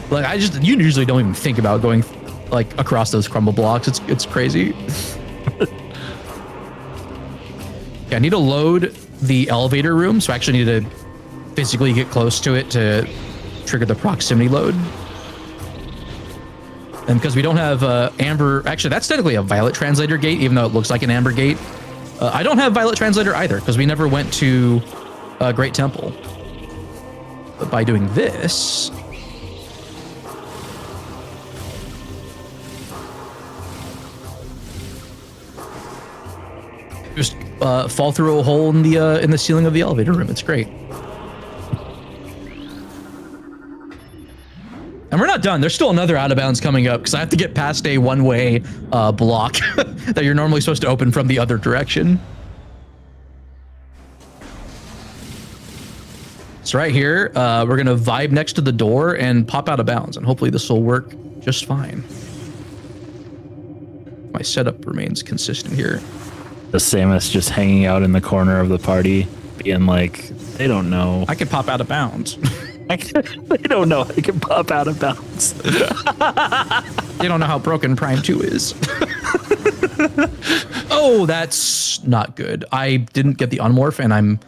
Like you usually don't even think about going like across those crumble blocks. It's crazy. Yeah, I need to load the elevator room, so I actually need to physically get close to it to trigger the proximity load. And because we don't have Amber, actually that's technically a Violet Translator gate, even though it looks like an Amber gate. I don't have Violet Translator either, because we never went to Great Temple. But by doing this, just fall through a hole in the ceiling of the elevator room. It's great. And we're not done. There's still another out of bounds coming up because I have to get past a one-way block that you're normally supposed to open from the other direction. So right here, we're gonna vibe next to the door and pop out of bounds, and hopefully this will work just fine. my setup remains consistent here. The Samus just hanging out in the corner of the party, being like, they don't know. I could pop out of bounds. They don't know I can pop out of bounds. They don't know how broken Prime 2 is. Oh, that's not good. I didn't get the unmorph, and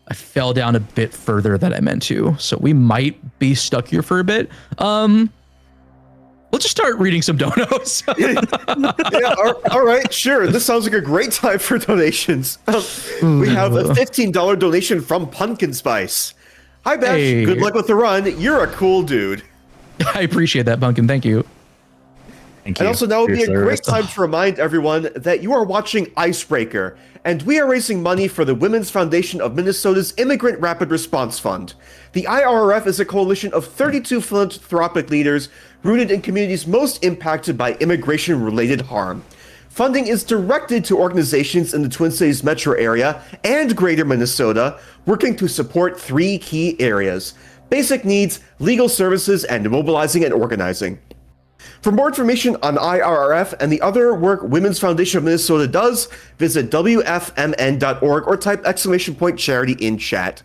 I fell down a bit further than I meant to. So we might be stuck here for a bit. We'll just start reading some donos. Yeah, all right, sure. This sounds like a great time for donations. We have a $15 donation from Pumpkin Spice. Hi, Bash. Hey. Good luck with the run. You're a cool dude. I appreciate that, Pumpkin. Thank you. Thank you. And also, now would for be a your great service. time to remind everyone that you are watching ICEBreaker, and we are raising money for the Women's Foundation of Minnesota's Immigrant Rapid Response Fund. The IRRF is a coalition of 32 philanthropic leaders rooted in communities most impacted by immigration-related harm. Funding is directed to organizations in the Twin Cities metro area and greater Minnesota, working to support 3 key areas: basic needs, legal services, and mobilizing and organizing. For more information on IRRF and the other work Women's Foundation of Minnesota does, visit WFMN.org or type !charity in chat.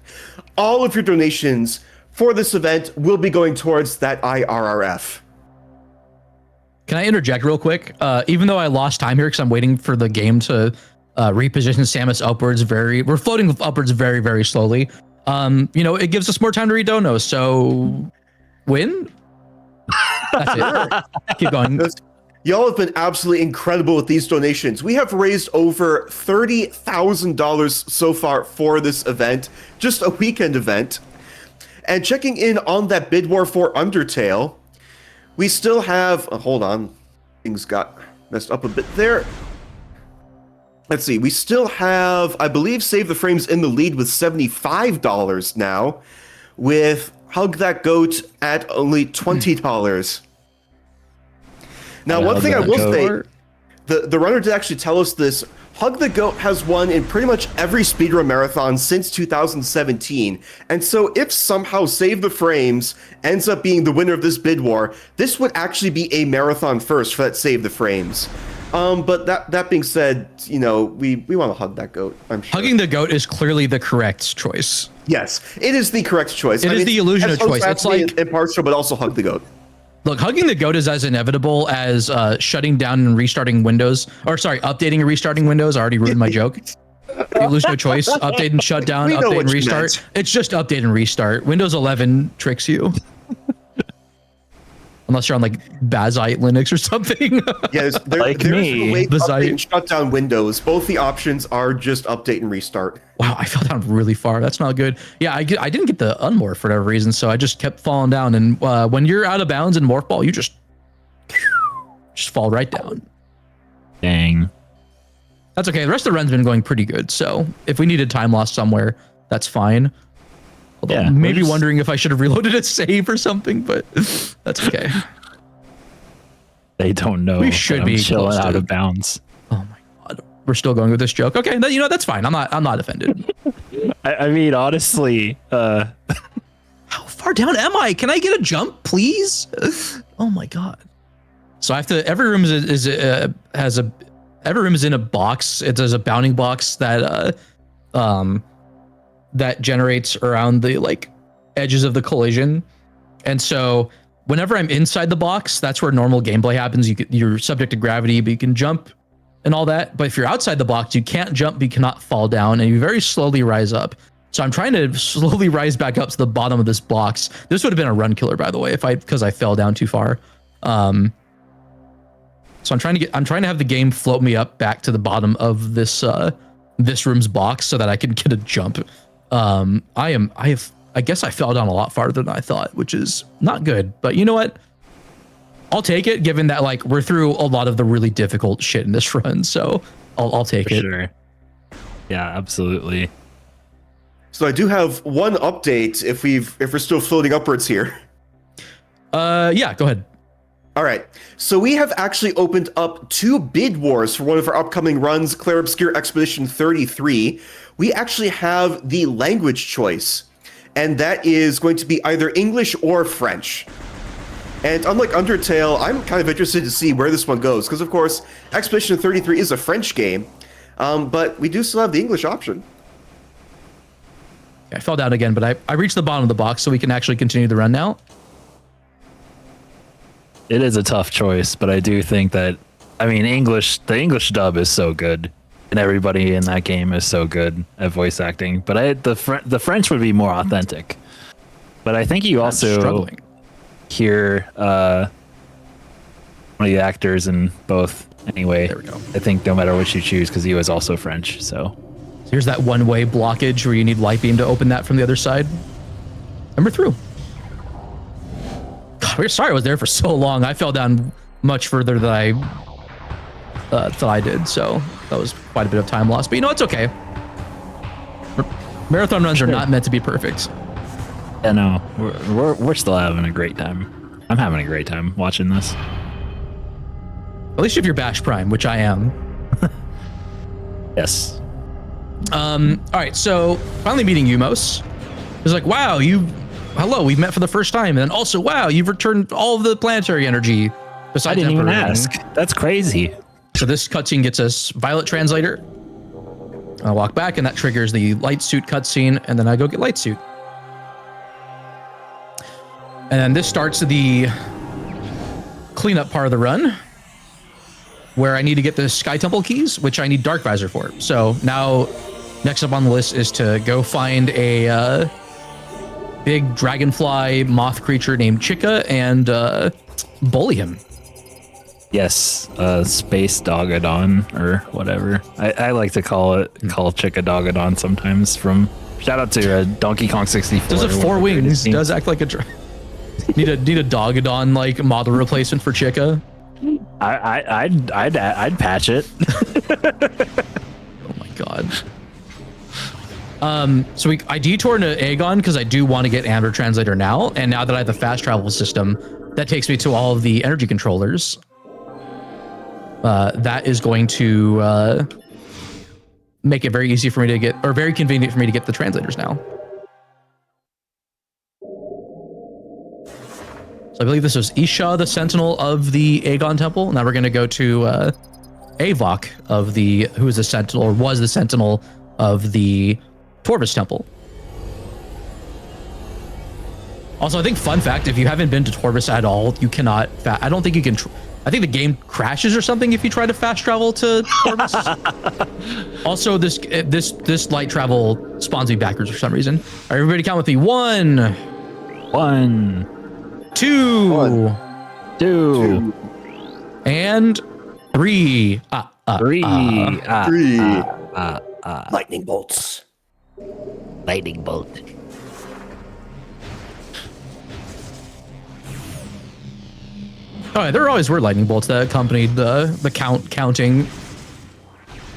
All of your donations for this event will be going towards that IRRF. Can I interject real quick? Even though I lost time here because I'm waiting for the game to reposition Samus upwards, we're floating upwards very, very slowly. It gives us more time to read donos. So win. That's it. Keep going. Y'all have been absolutely incredible with these donations. We have raised over $30,000 so far for this event, just a weekend event. And checking in on that bid war for Undertale, we still have, hold on, things got messed up a bit there. Let's see, we still have, I believe, Save the Frames in the lead with $75 now, with Hug That Goat at only $20. Now, one thing I will say, the runner did actually tell us this. Hug the Goat has won in pretty much every speedrun marathon since 2017. And so if somehow Save the Frames ends up being the winner of this bid war, this would actually be a marathon first for that Save the Frames. But that being said, we want to hug that goat, I'm sure. Hugging the goat is clearly the correct choice. Yes, it is the correct choice. It is the illusion of choice. It's like impartial, but also hug the goat. Look, hugging the goat is as inevitable as shutting down and restarting Windows, updating and restarting Windows. I already ruined my joke. The illusion of choice, update and shut down, update and restart. It's just update and restart. Windows 11 tricks you. Unless you're on like Bazite Linux or something. Yes, Like there's me. a way to update and shut down Windows. Both the options are just update and restart. Wow, I fell down really far. That's not good. Yeah, I didn't get the unmorph for whatever reason, so I just kept falling down. And when you're out of bounds in morph ball, you just fall right down. Dang. That's okay. The rest of the run's been going pretty good. So if we needed time loss somewhere, that's fine. Although Yeah, maybe just wondering if I should have reloaded a save or something, but that's okay. They don't know. We should that be I'm chilling close to out it. of bounds. Oh my god, we're still going with this joke. Okay, that's fine. I'm not offended. I mean, honestly, How far down am I? Can I get a jump, please? Oh my god. So I have to. Every room every room is in a box. There's a bounding box that that generates around the like edges of the collision, and so whenever I'm inside the box, that's where normal gameplay happens. You're subject to gravity, but you can jump and all that. But if you're outside the box, you can't jump, but you cannot fall down, and you very slowly rise up. So I'm trying to slowly rise back up to the bottom of this box. This would have been a run killer, by the way, because I fell down too far. So I'm trying to have the game float me up back to the bottom of this room's box so that I can get a jump. I guess I fell down a lot farther than I thought, which is not good. But you know what? I'll take it, given that like we're through a lot of the really difficult shit in this run. So I'll take it. sure. Yeah, absolutely. So I do have one update if we're still floating upwards here. Yeah, go ahead. All right, so we have actually opened up 2 bid wars for one of our upcoming runs, Clair Obscure Expedition 33. We actually have the language choice, and that is going to be either English or French. And unlike Undertale, I'm kind of interested to see where this one goes, because of course, Expedition 33 is a French game, but we do still have the English option. I fell down again, but I reached the bottom of the box, so we can actually continue the run now. It is a tough choice, but I do think that, I mean, the English dub is so good, and everybody in that game is so good at voice acting. But the French would be more authentic. But I think you also hear one of the actors in both. Anyway, there we go. I think no matter what you choose, because he was also French. So here's that one-way blockage where you need Light Beam to open that from the other side. And we're through. God, we're sorry I was there for so long. I fell down much further than I did, so that was quite a bit of time lost. But you know, it's okay. Marathon runs are not meant to be perfect. Yeah, no, we're still having a great time. I'm having a great time watching this. At least if you're Bash Prime, which I am. Yes. All right, so finally meeting Umos. It's like, wow, hello, we've met for the first time, and then also, wow, you've returned all of the planetary energy. Besides I didn't even Emperor. ask. That's crazy. So this cutscene gets us Violet Translator. I walk back, and that triggers the Light Suit cutscene, and then I go get Light Suit. And then this starts the cleanup part of the run, where I need to get the Sky Temple keys, which I need Dark Visor for. So now, next up on the list is to go find a big dragonfly moth creature named Chica and bully him. Yes, Space Dogadon or whatever. I like to call Chica Dogadon sometimes. From shout out to Donkey Kong 64. Does it 4 wings? Does act like a need a Dogadon like model replacement for Chica? I'd patch it. Oh my god. So I detour into Aegon because I do want to get Amber Translator now, and now that I have the fast travel system, that takes me to all of the energy controllers. That is going to make it very easy for me to get, or very convenient for me to get the translators now. So I believe this was Isha, the Sentinel of the Aegon Temple. Now we're going to go to Avok who is the Sentinel, or was the Sentinel of the Torvus Temple. Also, I think fun fact, if you haven't been to Torvus at all, you cannot, I don't think you can, I think the game crashes or something if you try to fast travel to Torvus. Also, this light travel spawns me backwards for some reason. All right, everybody count with me. 1, 2, 2, and 3. 3. 3. Lightning bolts. Lightning bolt. Oh, yeah, there always were lightning bolts that accompanied the counting. I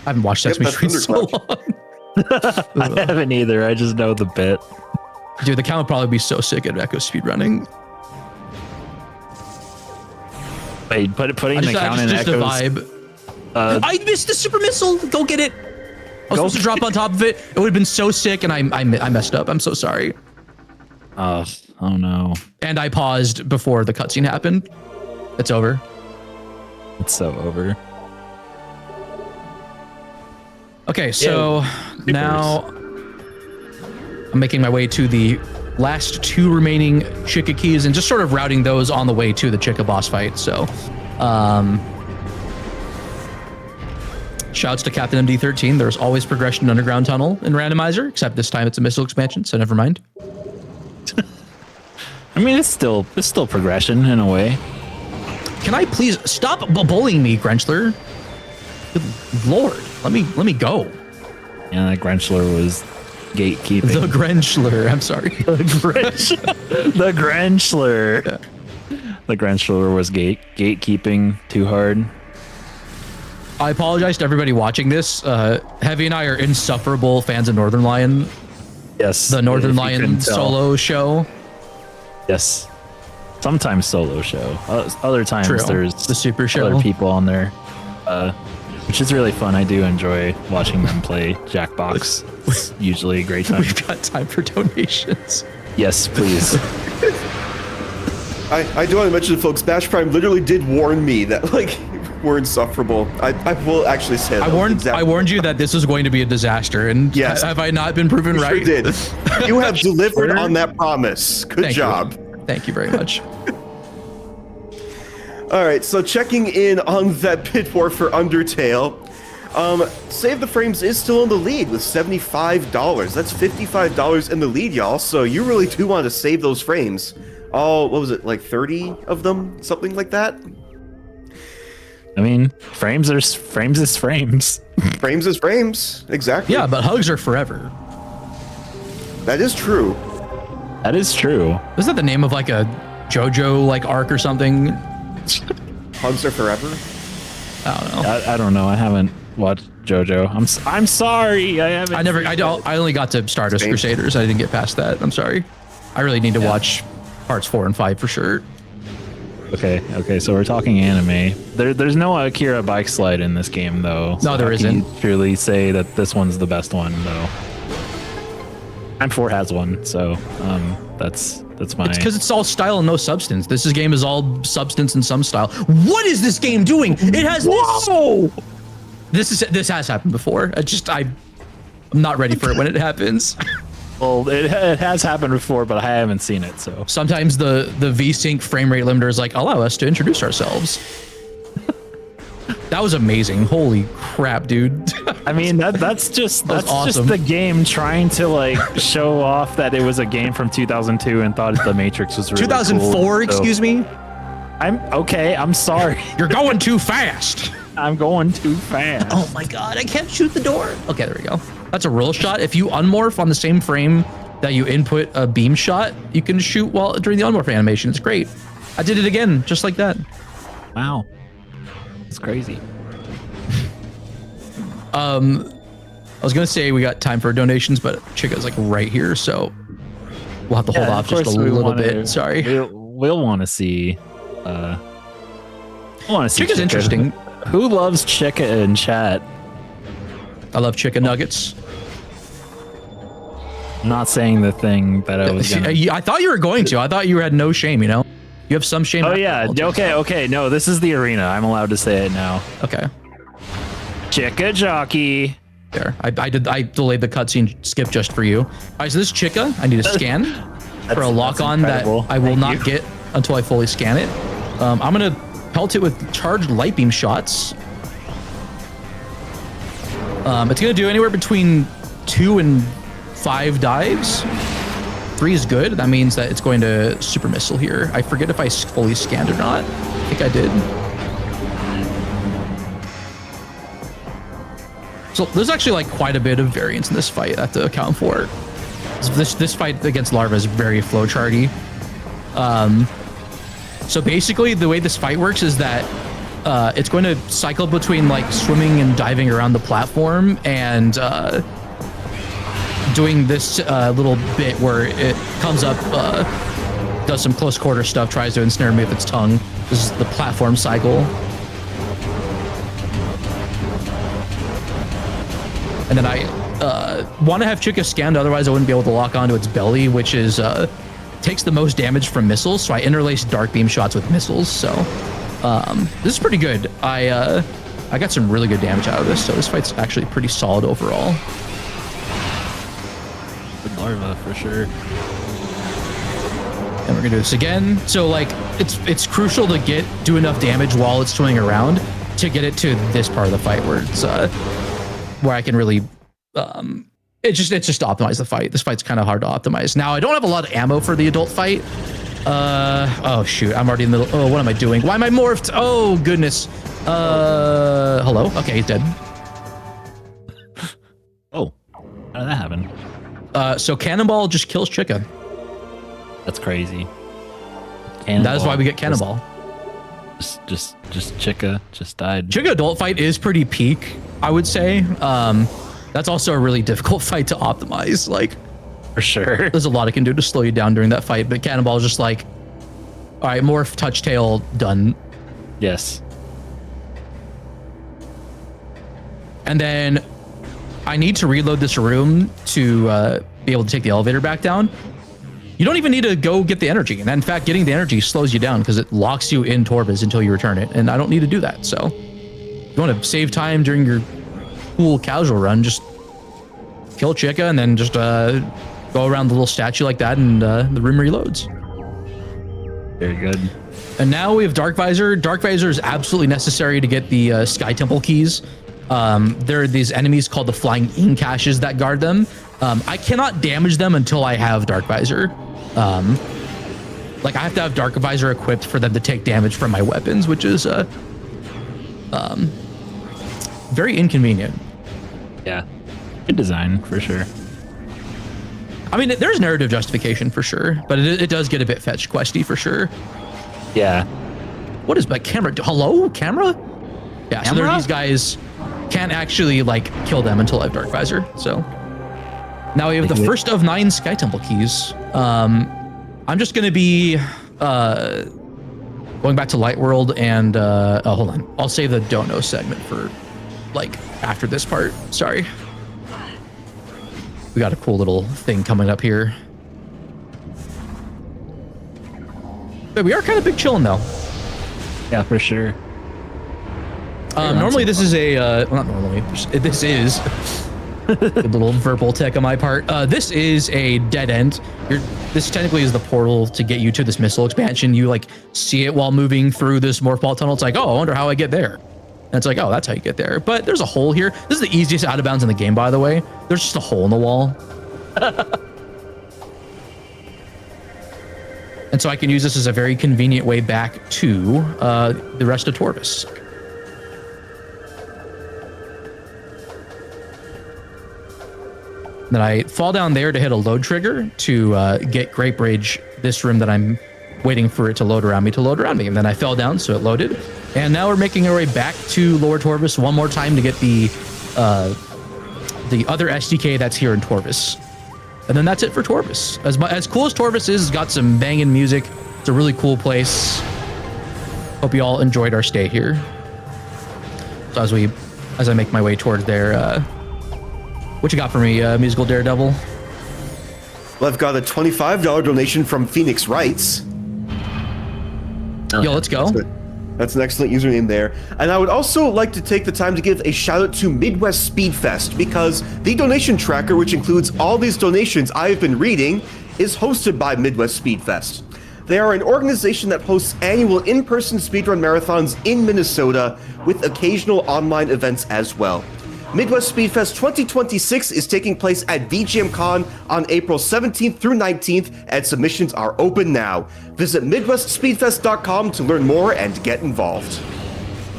haven't watched Sesame Street so long. I haven't either. I just know the bit. Dude, the count would probably be so sick at Echo speedrunning. Wait, putting the count in just Echoes. a vibe. I missed the super missile. Go get it. I was supposed to drop on top of it. It would have been so sick, and I messed up. I'm so sorry. Oh no. And I paused before the cutscene happened. It's over. It's so over. Okay, so now I'm making my way to the last 2 remaining Chica keys and just sort of routing those on the way to the Chica boss fight. So, shouts to Captain MD13. There's always progression in Underground Tunnel in Randomizer, except this time it's a missile expansion, so never mind. I mean, it's still progression in a way. Can I please stop bullying me, Grenchler? Good Lord, let me go. Yeah, that Grenchler was gatekeeping. The Grenchler, I'm sorry. The Grenchler. Yeah. The Grenchler was gatekeeping too hard. I apologize to everybody watching this. Heavy and I are insufferable fans of Northern Lion. Yes. The Northern Lion solo show. Yes. Sometimes solo show. Other times True. there's the super show. other people on there, which is really fun. I do enjoy watching them play Jackbox. It's usually a great time. We've got time for donations. Yes, please. I do want to mention, folks, Bash Prime literally did warn me that, like, we're insufferable. I will actually say that. I warned you that this was going to be a disaster, and yes. Have I not been proven right? You did. You have delivered on that promise. Good job. Thank you very much. All right, so checking in on that bid war for Undertale. Save the Frames is still in the lead with $75. That's $55 in the lead, y'all. So you really do want to save those frames. All, what was it, like 30 of them? Something like that? I mean, frames is frames. Frames is frames, exactly. Yeah, but hugs are forever. That is true. That is true. Isn't that the name of like a JoJo like arc or something? Hugs are forever? I don't know. I don't know. I haven't watched JoJo. I'm sorry. I haven't. I only got to Stardust Crusaders. I didn't get past that. I'm sorry. I really need to watch parts 4 and 5 for sure. Okay. So we're talking anime. There's no Akira bike slide in this game though. No, there isn't. Can you truly say that this one's the best one though? Time 4 has one, so that's my. It's because it's all style and no substance. This game is all substance and some style. What is this game doing? It has this has happened before. I'm not ready for it when it happens. Well, it has happened before, but I haven't seen it. So sometimes the VSync frame rate limiter is like, allow us to introduce ourselves. That was amazing. Holy crap, dude. I mean, that's just awesome. Just the game trying to like show off that it was a game from 2002 and thought the Matrix was really 2004, cool, excuse me? I'm sorry. You're going too fast. I'm going too fast. Oh my god, I can't shoot the door. Okay, there we go. That's a roll shot. If you unmorph on the same frame that you input a beam shot, you can shoot during the unmorph animation. It's great. I did it again, just like that. Wow. It's crazy. I was gonna say we got time for donations, but Chica's like right here, so we'll have to hold off just a little bit. Sorry. We'll want to see. Chica's interesting. Who loves Chica in chat? I love chicken nuggets. I'm not saying the thing that I was gonna. I thought you were going to. I thought you had no shame, you know? You have some shame. Oh yeah. Okay. No, this is the arena. I'm allowed to say it now. Okay. Chica jockey. There. I delayed the cutscene skip just for you. All right, so this Chica, I need to scan for a lock-on that I will not get until I fully scan it. I'm gonna pelt it with charged light beam shots. It's gonna do anywhere between 2 and 5 dives. 3 is good. That means that it's going to super missile here. I forget if I fully scanned or not. I think I did. So there's actually like quite a bit of variance in this fight I have to account for. This fight against Larva is very flowcharty. So basically the way this fight works is that it's going to cycle between like swimming and diving around the platform and doing this little bit where it comes up, does some close quarter stuff, tries to ensnare me with its tongue. This is the platform cycle. And then I want to have Chica scanned, otherwise I wouldn't be able to lock onto its belly, which is takes the most damage from missiles. So I interlace dark beam shots with missiles. So this is pretty good. I got some really good damage out of this. So this fight's actually pretty solid overall. Good Larva for sure. And we're gonna do this again. So like it's crucial to do enough damage while it's swimming around to get it to this part of the fight where it's where I can really it's just optimize the fight. This fight's kind of hard to optimize. Now I don't have a lot of ammo for the adult fight. Oh shoot, I'm already in the middle. Oh, what am I doing? Why am I morphed? Oh goodness. Hello? Okay, he's dead. Oh, how did that happen? So Cannonball just kills Chica. That's crazy. That is why we get Cannonball. Just Chica just died. Chica adult fight is pretty peak, I would say. That's also a really difficult fight to optimize. Like, for sure. There's a lot it can do to slow you down during that fight, but Cannonball is just like, all right, morph, touch, tail, done. Yes. And then I need to reload this room to be able to take the elevator back down. You don't even need to go get the energy. And in fact, getting the energy slows you down because it locks you in Torvis until you return it. And I don't need to do that. So if you want to save time during your cool casual run, just kill Chica and then just go around the little statue like that, and the room reloads. Very good. And now we have Dark Visor. Dark Visor is absolutely necessary to get the Sky Temple keys. There are these enemies called the Flying Ink Caches that guard them. I cannot damage them until I have Dark Visor. Like I have to have Dark Visor equipped for them to take damage from my weapons, which is very inconvenient. Yeah. Good design for sure. I mean, there's narrative justification for sure, but it does get a bit fetch questy for sure. Yeah. What is my camera? Hello, camera? Yeah, so there are these guys. Can't actually like kill them until I have Dark Visor. So now we have the first of 9 Sky Temple keys. I'm just gonna be going back to Light World and hold on. I'll save the don't know segment for like after this part. Sorry. We got a cool little thing coming up here. But we are kind of big chilling though. Yeah, for sure. Normally this is a, well, not normally, this is a little verbal tech on my part. This is a dead end. This technically is the portal to get you to this missile expansion. You like see it while moving through this morph ball tunnel. It's like, oh, I wonder how I get there. And it's like, oh, that's how you get there. But there's a hole here. This is the easiest out of bounds in the game, by the way. There's just a hole in the wall. And so I can use this as a very convenient way back to the rest of Torvis. Then I fall down there to hit a load trigger to get Grape Rage, this room that I'm waiting for it to load around me And then I fell down, so it loaded. And now we're making our way back to Lower Torvis one more time to get the other SDK that's here in Torvis. And then that's it for Torvis. As cool as Torvis is, it's got some banging music. It's a really cool place. Hope you all enjoyed our stay here. So as I make my way towards there, what you got for me, Musical Daredevil? Well, I've got a $25 donation from Phoenix Wrights. Yo, let's go. That's an excellent username there. And I would also like to take the time to give a shout out to Midwest Speed Fest, because the donation tracker, which includes all these donations I have been reading, is hosted by Midwest Speed Fest. They are an organization that hosts annual in-person speedrun marathons in Minnesota with occasional online events as well. Midwest Speedfest 2026 is taking place at VGM Con on April 17th through 19th, and submissions are open now. Visit MidwestSpeedfest.com to learn more and get involved.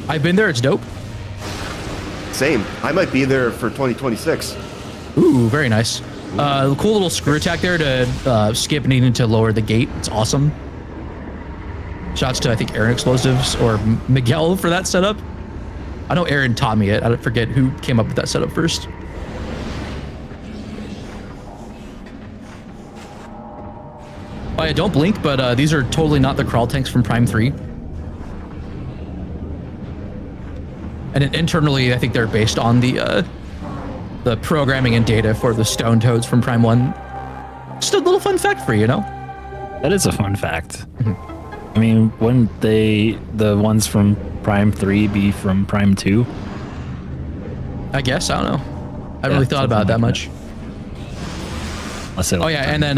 I've been there, it's dope. Same. I might be there for 2026. Ooh, very nice. Cool little screw attack there to skip needing to lower the gate. It's awesome. Shouts to, I think, Aaron Explosives or Miguel for that setup. I know Aaron taught me it. I don't forget who came up with that setup first. Oh yeah, don't blink, but these are totally not the crawl tanks from Prime 3. And internally, I think they're based on the programming and data for the Stone Toads from Prime 1. Just a little fun fact for you, you know? That is a fun fact. I mean, wouldn't the ones from Prime 3 be from Prime 2? I guess, I don't know. I haven't really thought about it that much. Oh yeah, and then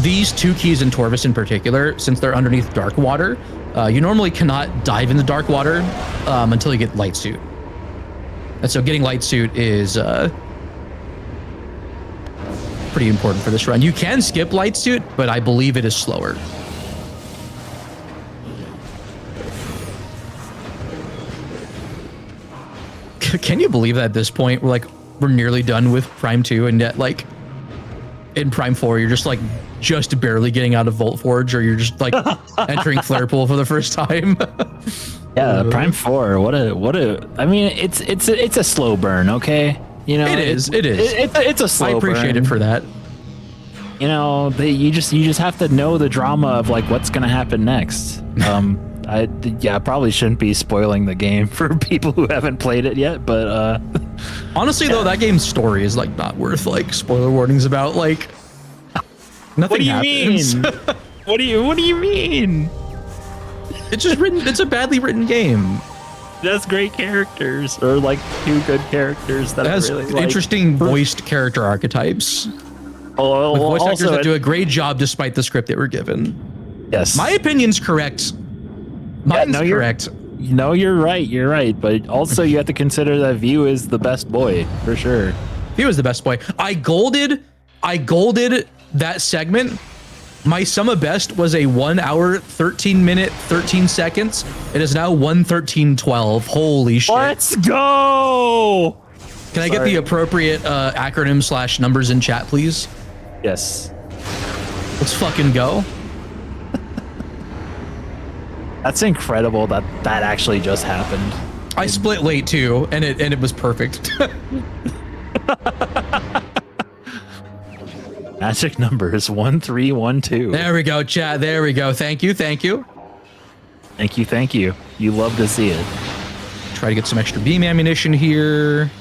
these 2 keys in Torvis in particular, since they're underneath dark water, you normally cannot dive in the dark water until you get light suit. And so getting light suit is pretty important for this run. You can skip light suit, but I believe it is slower. Can you believe that at this point we're nearly done with Prime 2, and yet like in Prime 4 you're just just barely getting out of Volt Forge, or you're just entering Flare Pool for the first time. Yeah, Prime 4. What a I mean, it's a slow burn, okay? You know, it is. It's a slow burn. I appreciate it for that. You know, you just have to know the drama of what's gonna happen next. I probably shouldn't be spoiling the game for people who haven't played it yet, but honestly though, that game's story is not worth spoiler warnings about. Nothing What do you happens. mean? What do you mean? It's just written. It's a badly written game. That's great characters, or like two good characters that It has I really like. interesting voiced character archetypes. Oh, With voice actors also, that do a great job despite the script they were given. yes. My opinion's correct. Mine's no, correct. No, you're right. You're right. But also, you have to consider that View is the best boy for sure. He was the best boy. I golded that segment. My sum of best was a 1 hour, 13 minute, 13 seconds. It is now 1:13:12. Holy shit. Let's go. Can I get the appropriate acronym / numbers in chat, please? Yes. Let's fucking go. That's incredible that that actually just happened. I split late too, and it was perfect. Magic number is 1312. There we go, chat. There we go. Thank you. Thank you. Thank you. Thank you. You love to see it. Try to get some extra beam ammunition here.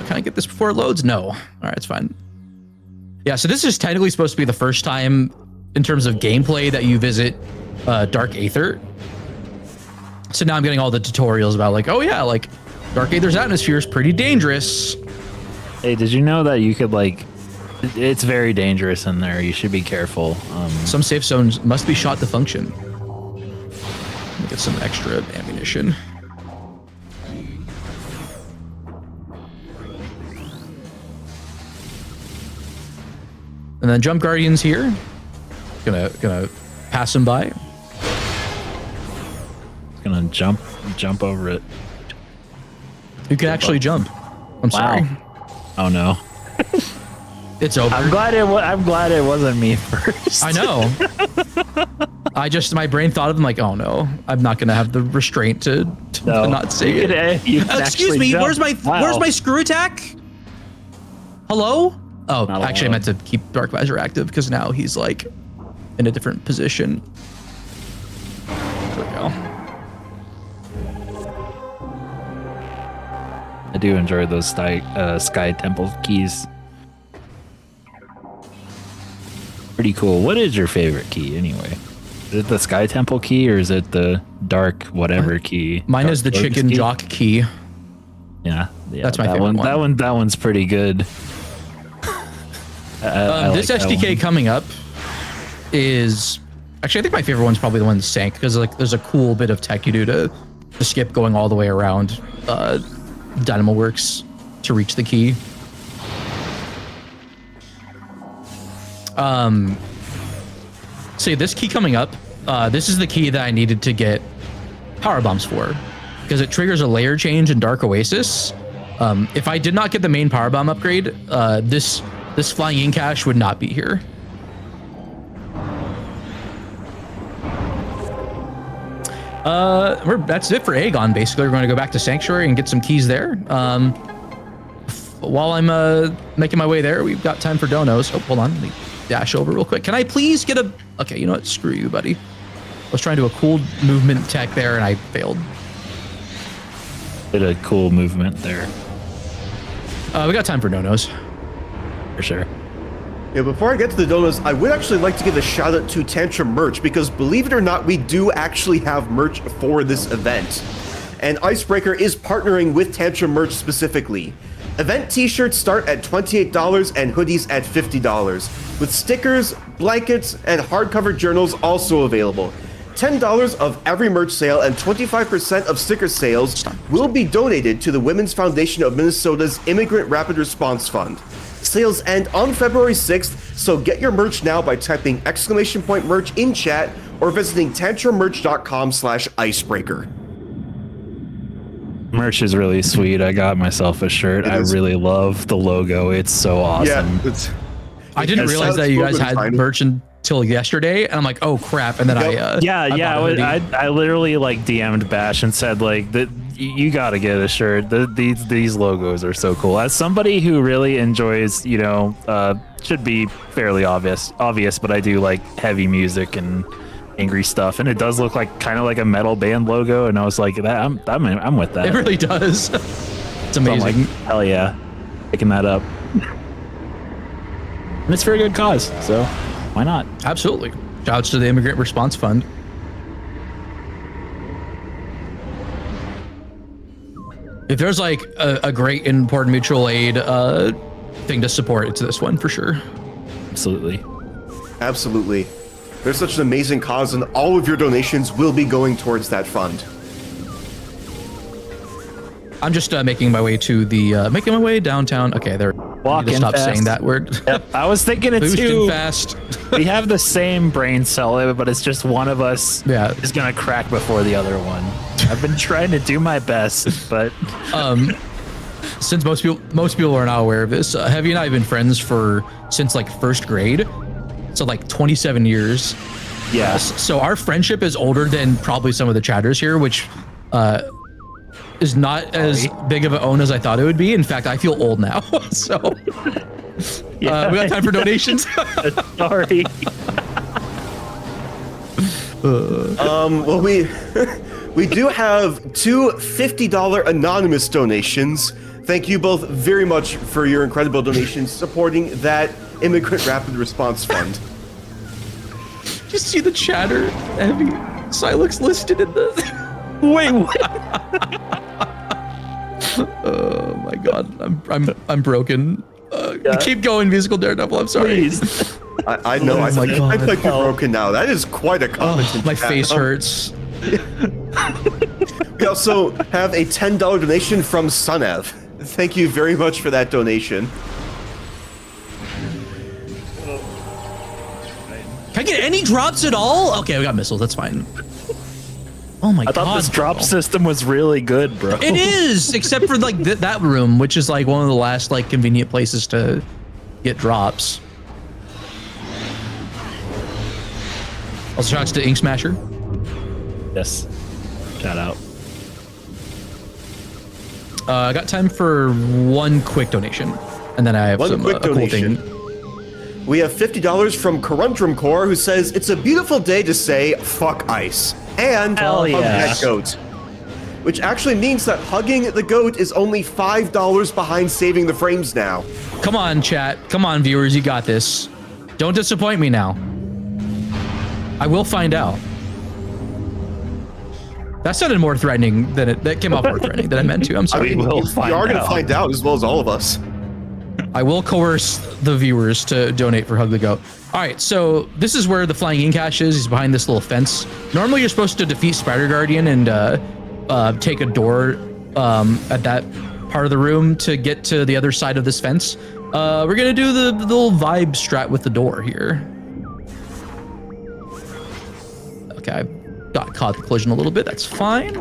Can I get this before it loads? No. All right, it's fine. Yeah, so this is technically supposed to be the first time in terms of gameplay that you visit Dark Aether. So now I'm getting all the tutorials about like, oh yeah, like Dark Aether's atmosphere is pretty dangerous. Hey, did you know that you could like? It's very dangerous in there. You should be careful. Some safe zones must be shot to function. Let me get some extra ammunition. And then jump guardians here. Gonna pass them by. Gonna jump over it. You can actually jump. I'm sorry. Oh no. It's over. I'm glad it wasn't me first. I know. My brain thought of them like, oh no, I'm not gonna have the restraint to not say it. Excuse me, where's my screw attack? Hello? Oh, Not actually, I allowed. meant to keep Dark Visor active because now he's like in a different position. There we go. I do enjoy those Sky Temple keys. Pretty cool. What is your favorite key anyway? Is it the Sky Temple key or is it the Dark whatever key? Mine Dark is the Focus chicken key? jock key. Yeah, That's my that favorite one. That one's pretty good. I This like that SDK one. coming up is actually, I think my favorite one's probably the one in Sank because like there's a cool bit of tech you do to skip going all the way around Dynamo Works to reach the key. See this key coming up. This is the key that I needed to get power bombs for because it triggers a layer change in Dark Oasis. If I did not get the main power bomb upgrade, this flying in cache would not be here. That's it for Aegon. Basically, we're going to go back to Sanctuary and get some keys there. While I'm making my way there, we've got time for donos. Oh, hold on. Let me dash over real quick. Can I please get a... Okay, you know what? Screw you, buddy. I was trying to do a cool movement tech there, and I failed. Did a cool movement there We got time for donos. for sure. Yeah, before I get to the donuts, I would actually like to give a shout out to Tantrum merch because believe it or not, we do actually have merch for this event. And ICEBreaker is partnering with Tantrum merch specifically. Event t-shirts start at $28 and hoodies at $50, with stickers, blankets, and hardcover journals also available. $10 of every merch sale and 25% of sticker sales will be donated to the Women's Foundation of Minnesota's Immigrant Rapid Response Fund. Sales end on February 6th, so get your merch now by typing !merch in chat or visiting tantrummerch.com/icebreaker. Merch is really sweet. I got myself a shirt. I really love the logo. It's so awesome. Yeah, I didn't realize that you guys had merch until yesterday, and I'm like, oh crap! And then I bought a hoodie. I literally like DM'd Bash and said like that you got to get a shirt. These logos are so cool. As somebody who really enjoys, should be fairly obvious, but I do like heavy music and angry stuff, and it does look like kind of like a metal band logo, and I was like, I'm with that. It really does. It's So I'm amazing. like, hell yeah, picking that up. And it's for a good cause, so why not? Absolutely. Shouts to the Immigrant Response Fund. If there's like a great important mutual aid thing to support, it's this one for sure. Absolutely. Absolutely. There's such an amazing cause, and all of your donations will be going towards that fund. I'm just making my way to the making my way downtown. Okay, there. Walking Stop fast. saying that word. Yep, I was thinking it Boosting too. fast. We have the same brain cell, but it's just one of us is gonna crack before the other one. I've been trying to do my best, but Since most people are not aware of this, Heavy and I have been friends since like first grade, so like 27 years. yeah. So our friendship is older than probably some of the chatters here, which is not as big of an own as I thought it would be. In fact, I feel old now. So we got time for donations. Sorry. Well, we do have two $50 anonymous donations. Thank you both very much for your incredible donations supporting that Immigrant Rapid Response Fund. Just see the chatter. Heavy Silex listed in the. Wait, what? Oh my god, I'm broken. Keep going, musical daredevil. I'm sorry. Please. I know. Oh I my think God. you're broken now. That is quite a comment. Oh, my face hurts. We also have a $10 donation from Sunev. Thank you very much for that donation. Can I get any drops at all? Okay, we got missiles. That's fine. Oh my god. I thought this drop bro. system was really good, bro. It is, except for like that room, which is like one of the last like convenient places to get drops. Also, shouts to Ink Smasher. Yes. Shout out. I got time for one quick donation, and then I have One some quick cool donation. thing. We have $50 from Corundrum Core, who says, it's a beautiful day to say, fuck ice. And Hell hug yeah. that goat. Which actually means that hugging the goat is only $5 behind saving the frames now. Come on, chat. Come on, viewers. You got this. Don't disappoint me now. I will find out. That sounded more threatening than that came off more threatening than I meant to. I'm sorry. We will You find are going to out. find out as well as all of us. I will coerce the viewers to donate for Hug the Goat. All right, so this is where the flying ink cache is. He's behind this little fence. Normally, you're supposed to defeat Spider Guardian and take a door at that part of the room to get to the other side of this fence. We're gonna do the little vibe strat with the door here. Okay, I got caught the collision a little bit. That's fine.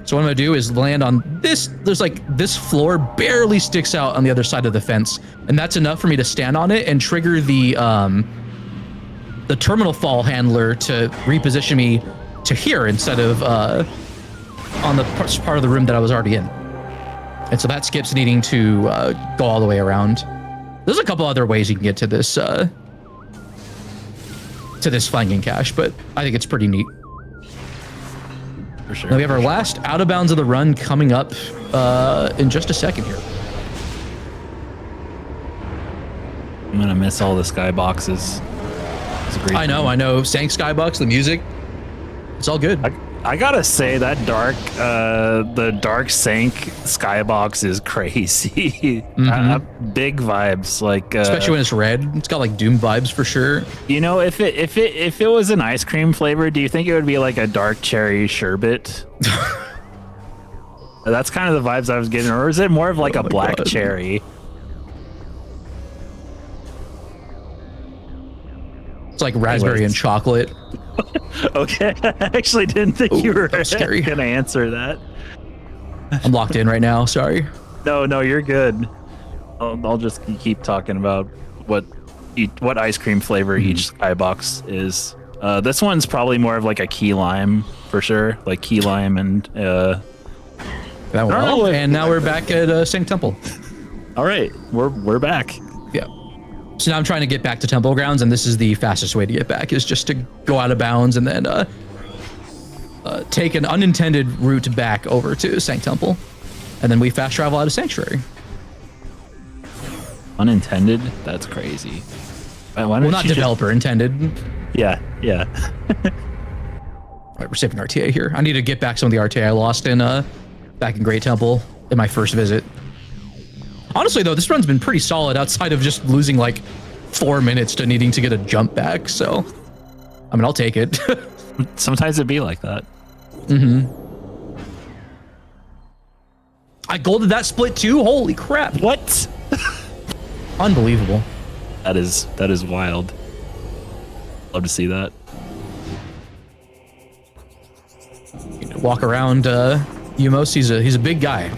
So what I'm gonna do is land on this. There's like this floor barely sticks out on the other side of the fence, and that's enough for me to stand on it and trigger the terminal fall handler to reposition me to here instead of on the part of the room that I was already in. And so that skips needing to go all the way around. There's a couple other ways you can get to this flanking cache, but I think it's pretty neat. For sure. Now we have our last out of bounds of the run coming up in just a second here. I'm gonna miss all the skyboxes. It's a great I know. Sank Skybox, the music, it's all good. I gotta say that the dark Sank skybox is crazy. Big vibes, like Especially when it's red. It's got like Doom vibes for sure. you know, if it was an ice cream flavor, do you think it would be like a dark cherry sherbet? That's kind of the vibes I was getting, or is it more of like a my black God. cherry? It's like raspberry and chocolate. Okay, I actually didn't think you were that was scary. gonna answer that. I'm locked in right now. Sorry. No, you're good. I'll just keep talking about what ice cream flavor each skybox is. This one's probably more of like a key lime for sure, like key lime and. That went No, well. And now we're back at Sank Temple. All right, we're back. Yeah. So now I'm trying to get back to Temple Grounds, and this is the fastest way to get back, is just to go out of bounds and then take an unintended route back over to Sank Temple. and then we fast travel out of Sanctuary. Unintended? That's crazy. Why Well, don't not you just- developer intended. Yeah. All right, we're saving RTA here. I need to get back some of the RTA I lost in back in Great Temple in my first visit. Honestly, though, this run's been pretty solid outside of just losing like 4 minutes to needing to get a jump back. So, I mean, I'll take it. Sometimes it'd be like that. I golded that split too. Holy crap! What? Unbelievable. That is wild. Love to see that. Walk around Umos. He's a big guy.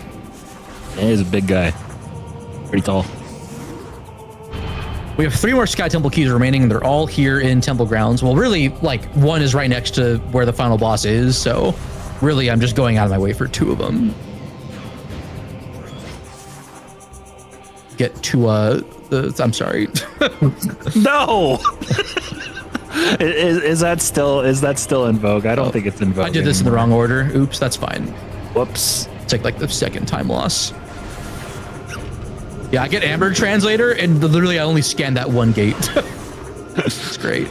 Yeah, he's a big guy. Pretty tall. We have 3 more Sky Temple keys remaining, and they're all here in Temple Grounds. Well, really, like, one is right next to where the final boss is, so really I'm just going out of my way for 2 of them. Get to, I'm sorry. No! is that still in vogue? I don't think it's in vogue. I did this in the wrong order. Oops, that's fine. Whoops. Take like the second time loss. Yeah, I get Amber Translator, and literally I only scanned that one gate. It's great.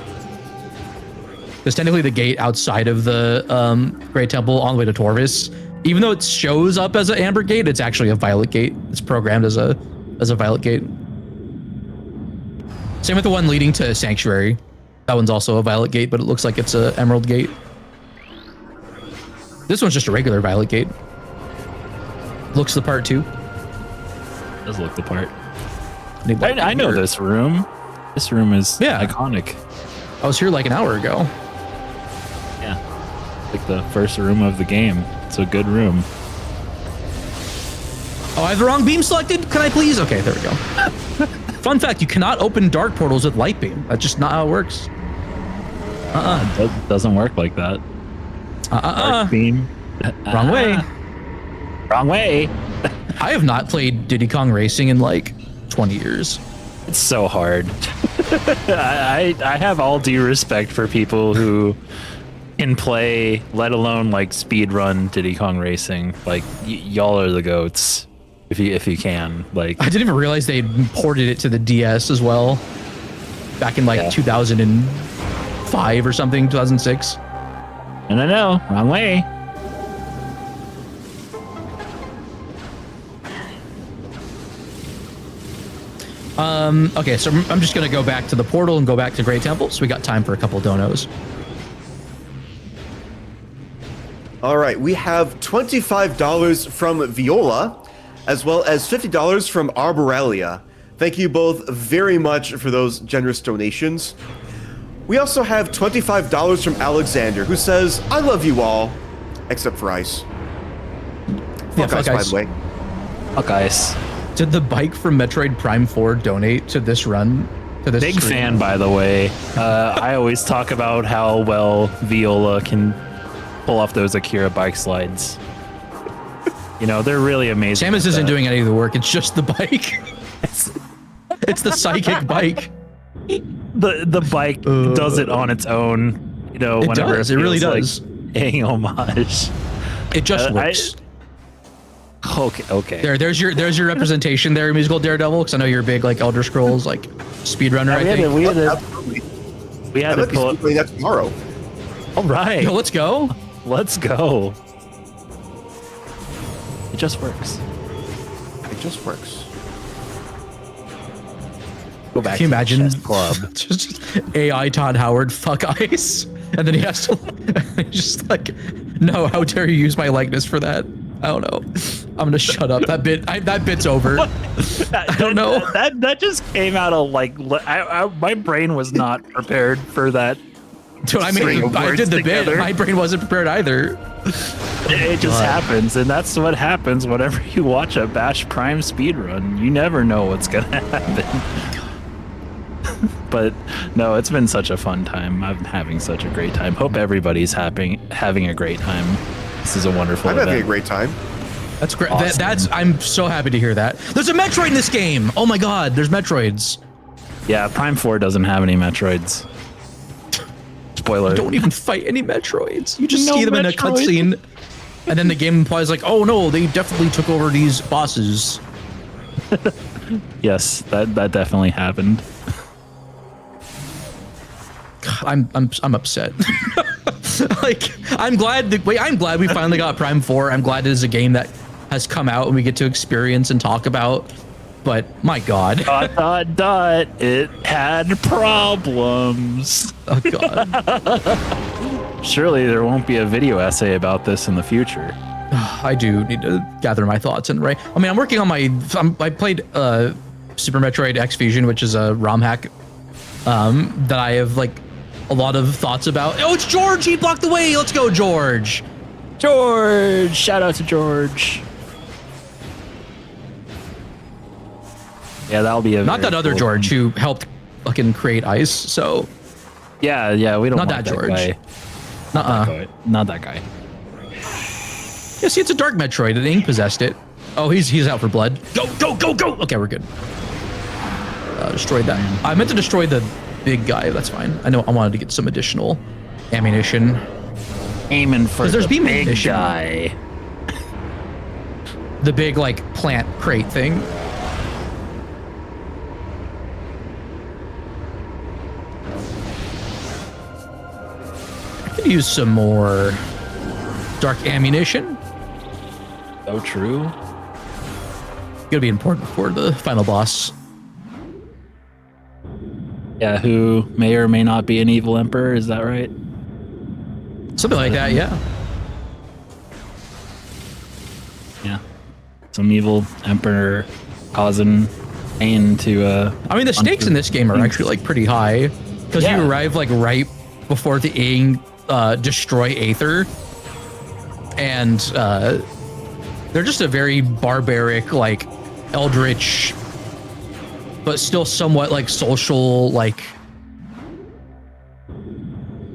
There's technically the gate outside of the Great Temple on the way to Torvis. Even though it shows up as an Amber Gate, it's actually a Violet Gate. It's programmed as a Violet Gate. Same with the one leading to Sanctuary. That one's also a Violet Gate, but it looks like it's a Emerald Gate. This one's just a regular Violet Gate. Looks the part too. Does look the part. Need like I know this room. This room is iconic. I was here like an hour ago. Yeah. Like the first room of the game. It's a good room. Oh, I have the wrong beam selected? Can I please? Okay, there we go. Fun fact, you cannot open dark portals with light beam. That's just not how it works. It doesn't work like that. Dark beam. Wrong way. Wrong way. I have not played Diddy Kong Racing in like 20 years. It's so hard. I have all due respect for people who can play, let alone like speed run Diddy Kong Racing. Like y'all are the goats if you can. Like I didn't even realize they ported it to the DS as well. Back in like 2005 or something, 2006. No, wrong way. Okay, so I'm just gonna go back to the portal and go back to Great Temple. So we got time for a couple donos. All right, we have $25 from Viola, as well as $50 from Arborelia. Thank you both very much for those generous donations. We also have $25 from Alexander, who says, "I love you all, except for Ice." Yeah, Fuck Ice, by the way. Fuck Ice. Did the bike from Metroid Prime 4 donate to this run? To this Big stream? fan, by the way. I always talk about how well Viola can pull off those Akira bike slides. You know, they're really amazing. Samus isn't doing any of the work. It's just the bike. It's the psychic bike. The bike does it on its own. You know, It whenever does. It really feels does. like paying homage. It just works. Okay. There's your representation there, musical Daredevil. Because I know you're a big like Elder Scrolls like speedrunner. I think. Absolutely. We had I to might be pull up. playing that tomorrow. All right, Yo, let's go. let's go. It just works. It just works. Go back. Can you to the imagine? chess club. Just AI Todd Howard fuck Ice, and then he has to he's just like, no, how dare you use my likeness for that? I don't know. I'm gonna shut up. That bit's over. I don't know. That just came out of like my brain was not prepared for that. Dude, I String mean, of I words did the together. bit. My brain wasn't prepared either. It just happens, and that's what happens whenever you watch a Bash Prime speedrun. You never know what's gonna happen. But no, it's been such a fun time. I'm having such a great time. Hope everybody's having a great time. This is a wonderful I'm event. having a great time. That's great. Awesome. I'm so happy to hear that. There's a Metroid in this game. Oh my God, there's Metroids. Yeah, Prime 4 doesn't have any Metroids. Spoiler. You don't even fight any Metroids. You just No see them in a Metroid. cutscene. And then the game implies like, oh no, they definitely took over these bosses. Yes, that definitely happened. I'm upset. Like, I'm glad we finally got Prime 4. I'm glad it is a game that has come out and we get to experience and talk about. But my God. It had problems. Oh God. Surely there won't be a video essay about this in the future. I do need to gather my thoughts and right. I mean, I'm working on I played Super Metroid X Fusion, which is a ROM hack that I have like a lot of thoughts about. Oh, it's George. He blocked the way. Let's go, George. George, shout out to George. Yeah, that'll be a not that other cool George who helped fucking create Ice. So yeah, we don't not want that George. Guy. Not that guy. Yeah, see, it's a dark Metroid. It ain't possessed it. Oh, he's out for blood. Go, go, go, go. Okay, we're good. Destroyed that. I meant to destroy the big guy. That's fine. I know I wanted to get some additional ammunition. Aiming for there's the beam big ammunition. guy. The big like plant crate thing. I could use some more dark ammunition. So true. Gonna be important for the final boss. Yeah, who may or may not be an evil emperor, is that right? Something like that, yeah. Yeah. Some evil emperor causing pain to I mean, the stakes in this game are actually like pretty high because Yeah. you arrive like right before the Aang destroy Aether, and they're just a very barbaric, like eldritch, but still somewhat like social, like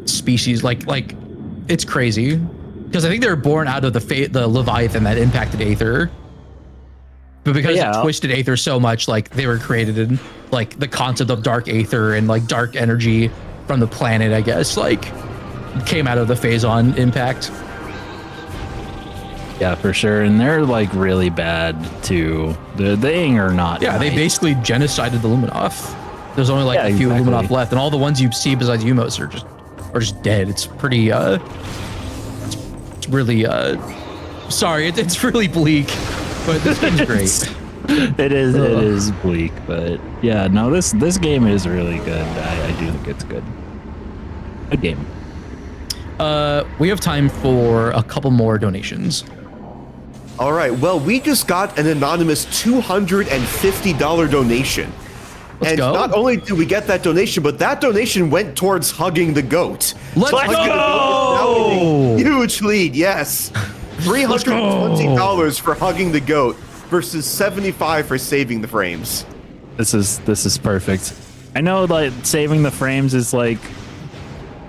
species. Like it's crazy because I think they were born out of the Leviathan that impacted Aether. But because it twisted Aether so much, like they were created in like the concept of dark Aether and like dark energy from the planet, I guess, like came out of the Phazon impact. yeah, for sure. And they're like really bad too. The Aang are not. Yeah, they nice. basically genocided the Luminoth. There's only like a few exactly. Luminoth left, and all the ones you see besides Umos are just dead. It's pretty it's really sorry, it's really bleak, but this game's great. It is bleak, but yeah, no, this game is really good. I do think it's good. Good game. We have time for a couple more donations. All right, well, we just got an anonymous $250 donation. Let's and go. not only did we get that donation, but that donation went towards hugging the goat. Let's Hugging the goat is now in go! a huge lead, yes. $320 for hugging the goat versus $75 for saving the frames. This is perfect. I know like saving the frames is like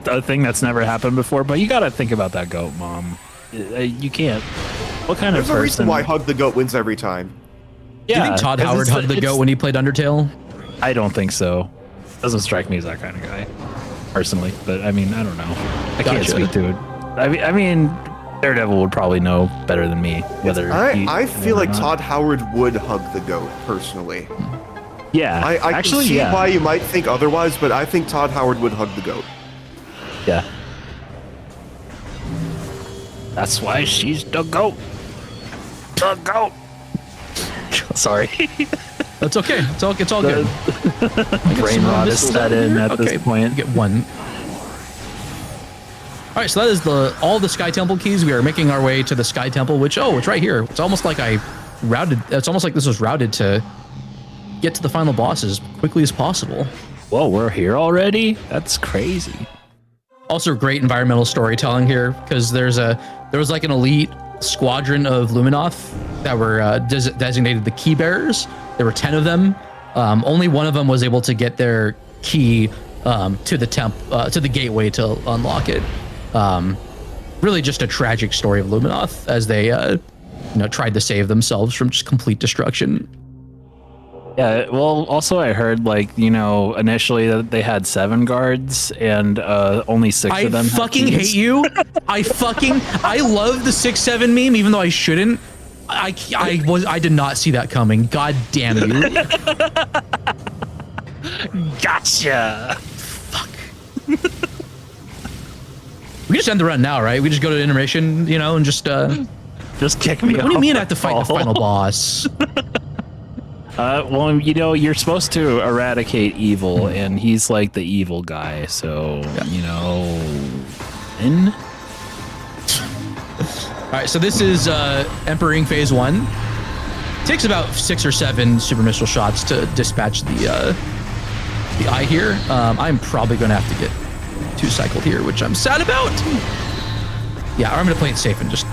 a thing that's never happened before, but you gotta think about that goat, Mom. You can't. What kind There's of a person? reason why Hug the Goat wins every time. Do you think Todd 'cause Howard hugged the it's- goat when he played Undertale? I don't think so. Doesn't strike me as that kind of guy, personally. But I mean, I don't know. I can't Gotcha. speak to it. I mean, Daredevil would probably know better than me whether. I feel like or not. Todd Howard would hug the goat, personally. Yeah, I actually, can see yeah, why you might think otherwise, but I think Todd Howard would hug the goat. yeah. That's why she's the goat. The goat. Sorry. That's okay. It's all good. Brain rot is set in at this point. Get one. All right, so that is all the Sky Temple keys. We are making our way to the Sky Temple, which it's right here. It's almost like it's almost like this was routed to get to the final boss as quickly as possible. Whoa, we're here already? That's crazy. Also, great environmental storytelling here because there was like an elite squadron of Luminoth that were designated the key bearers. There were 10 of them. Only one of them was able to get their key to the gateway to unlock it. Really, just a tragic story of Luminoth as they tried to save themselves from just complete destruction. Yeah, well, also I heard like, initially that they had 7 guards and only 6 I of them had fucking keys. hate you. I love the 6-7 meme, even though I shouldn't. I did not see that coming. God damn you. Gotcha. Fuck. We just end the run now, right? We just go to intermission, and just kick me. What do you mean I have to fight the final boss? Well, you're supposed to eradicate evil, and he's like the evil guy, so in. All right, so this is Emperor phase 1. Takes about 6 or 7 super missile shots to dispatch the eye here. I'm probably going to have to get 2 cycled here, which I'm sad about. Yeah, I'm going to play it safe and just...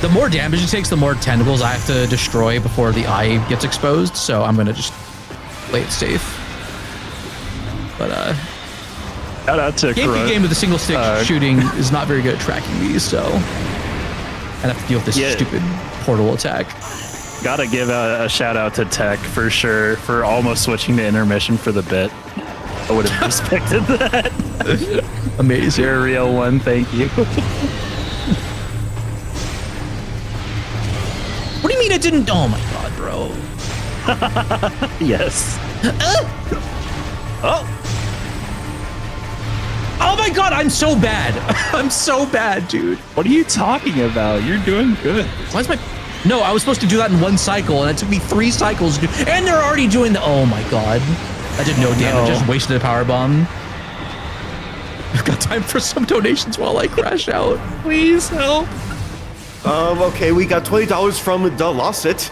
The more damage it takes, the more tentacles I have to destroy before the eye gets exposed. So I'm going to just play it safe. But Shout out to game with a single stick shooting is not very good at tracking these, so I have to deal with this stupid portal attack. Gotta give a shout out to Tech for sure for almost switching to intermission for the bit. I would have respected that. Amazing. You're a real one, thank you. What do you mean it didn't? Oh my god, bro. Yes. Oh. Oh my god, I'm so bad. I'm so bad, dude. What are you talking about? You're doing good. Why is my... No, I was supposed to do that in 1 cycle, and it took me 3 cycles to do... And they're already doing the... Oh my god. I did no damage, just wasted a power bomb. I've got time for some donations while I crash out. Please help. Okay, we got $20 from Dalossit.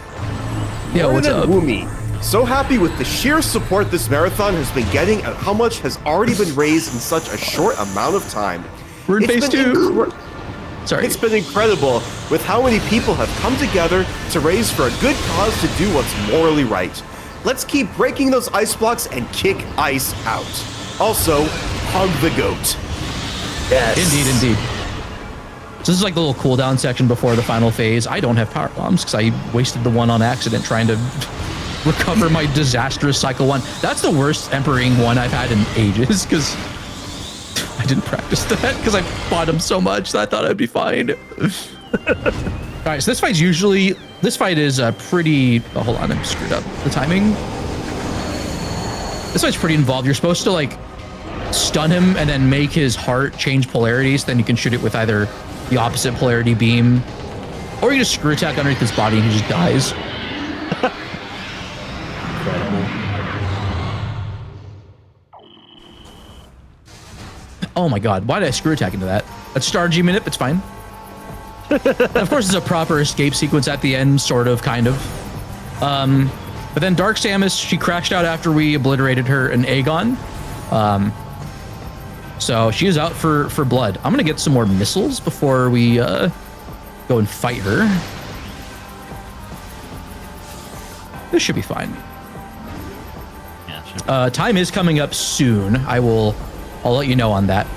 Yeah, what's up? Woomy. So happy with the sheer support this marathon has been getting and how much has already been raised in such a short amount of time. We're in phase 2. Sorry. It's been incredible with how many people have come together to raise for a good cause to do what's morally right. Let's keep breaking those ice blocks and kick ice out. Also, hug the goat. Yes. Indeed. So this is like the little cooldown section before the final phase. I don't have power bombs because I wasted the one on accident trying to recover my disastrous cycle 1. That's the worst Emperor one I've had in ages because I didn't practice that because I fought him so much that I thought I'd be fine. All right, so this fight is pretty... Oh, hold on, I screwed up the timing. This fight's pretty involved. You're supposed to like stun him and then make his heart change polarities. Then you can shoot it with either the opposite polarity beam, or you just screw attack underneath his body and he just dies. Incredible. Oh my god, why did I screw attack into that? That's star G minute, it's fine. And of course, there's a proper escape sequence at the end, sort of, kind of. But then Dark Samus, she crashed out after we obliterated her in Aegon. So she is out for blood. I'm gonna get some more missiles before we go and fight her. This should be fine. Yeah, sure. Time is coming up soon. I'll let you know on that.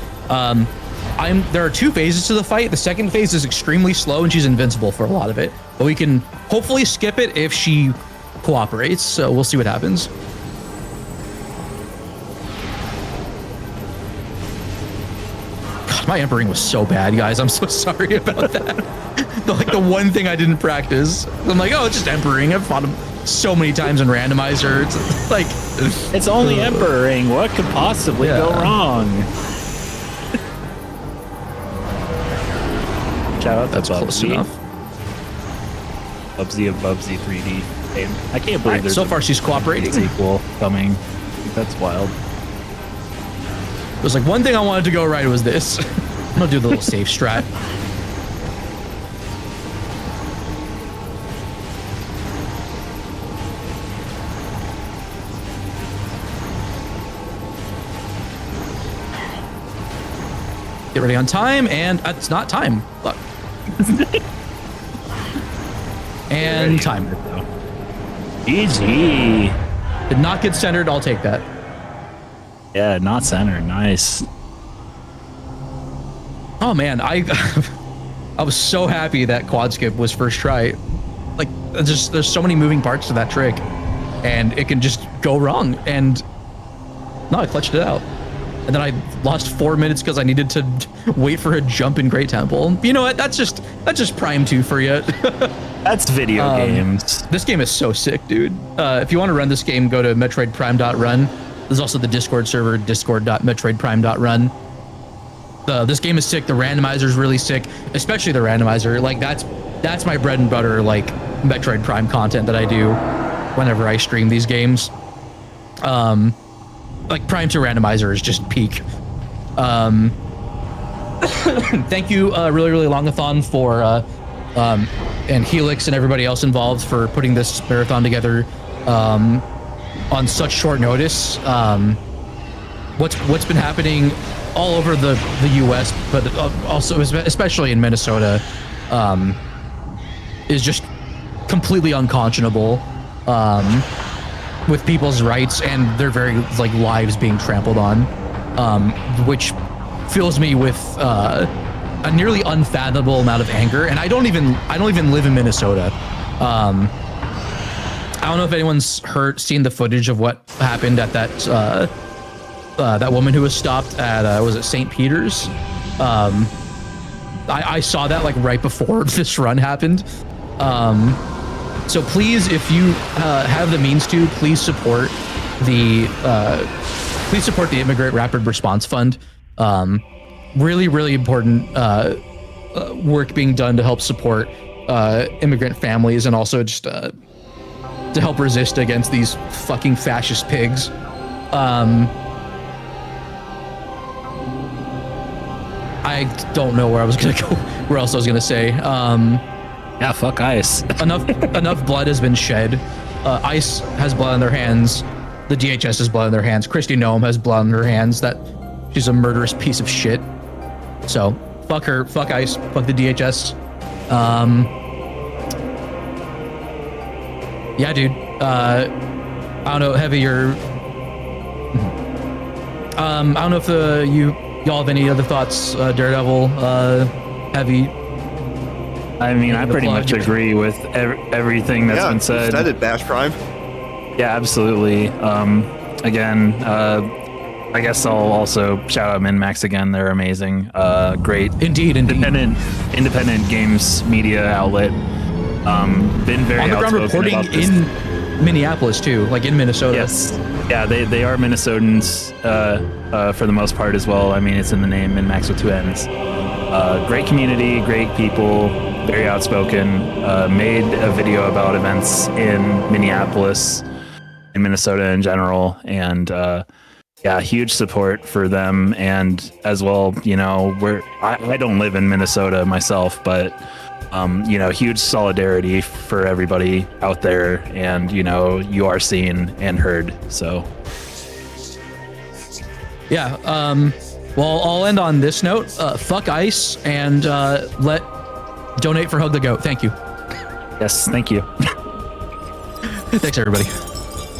There are 2 phases to the fight. The second phase is extremely slow and she's invincible for a lot of it, but we can hopefully skip it if she cooperates. So we'll see what happens. God, my Emperor was so bad, guys. I'm so sorry about that. the one thing I didn't practice. I'm like, oh, it's just Emperoring. I've fought him so many times in randomizer. It's like... It's only Emperoring. What could possibly go wrong? Shout out to That's close enough. Bubsy of Bubsy 3D. I can't believe there's so far she's cooperating. sequel coming. That's wild. It was like one thing I wanted to go right was this. I'm gonna do the little safe strat. Get ready on time, and it's not time. Fuck. And time. Easy. Did not get centered. I'll take that. Yeah, not centered. Nice. Oh man, I was so happy that quad skip was first try. Like, there's so many moving parts to that trick, and it can just go wrong. And no, I clutched it out. And then I lost 4 minutes because I needed to wait for a jump in Great Temple. You know what? That's just Prime 2 for you. That's video games. This game is so sick, dude. If you want to run this game, go to metroidprime.run. There's also the Discord server, discord.metroidprime.run. This game is sick. The randomizer is really sick, especially the randomizer. Like that's my bread and butter, like Metroid Prime content that I do whenever I stream these games. Like Prime 2 randomizer is just peak. Thank you, really Longathon for and Helix and everybody else involved for putting this marathon together on such short notice. What's been happening all over the U.S., but also especially in Minnesota, is just completely unconscionable. With people's rights and their very like lives being trampled on, which fills me with a nearly unfathomable amount of anger. And I don't even live in Minnesota. I don't know if anyone's seen the footage of what happened at that woman who was stopped at was it St. Peter's? I saw that like right before this run happened. So please, if you have the means to, please support the Immigrant Rapid Response Fund. Really important work being done to help support immigrant families and also just to help resist against these fucking fascist pigs. I don't know where I was gonna go. Where else I was gonna say? Yeah, fuck ICE. enough blood has been shed. ICE has blood on their hands. The DHS has blood on their hands. Kristi Noem has blood on her hands. That she's a murderous piece of shit. So fuck her. Fuck ICE. Fuck the DHS. Yeah, dude. I don't know. Heavy or I don't know if y'all have any other thoughts. Daredevil. Heavy. I mean, I pretty much agree with everything that's been said. Yeah, said it, Bash Prime. Yeah, absolutely. Again, I guess I'll also shout out MinMax again. They're amazing. Great. Indeed. Independent games media outlet. Been very on the ground reporting in Minneapolis too, like in Minnesota. Yes. Yeah, they are Minnesotans for the most part as well. I mean, it's in the name, MinMax with 2 N's. Great community, great people, very outspoken. Made a video about events in Minneapolis, in Minnesota in general, and yeah, huge support for them. And as well, you know, I don't live in Minnesota myself, but you know, huge solidarity for everybody out there, and you know, you are seen and heard. So yeah. Well, I'll end on this note. Fuck ICE and donate for Hug the Goat. Thank you. Yes, thank you. Thanks, everybody.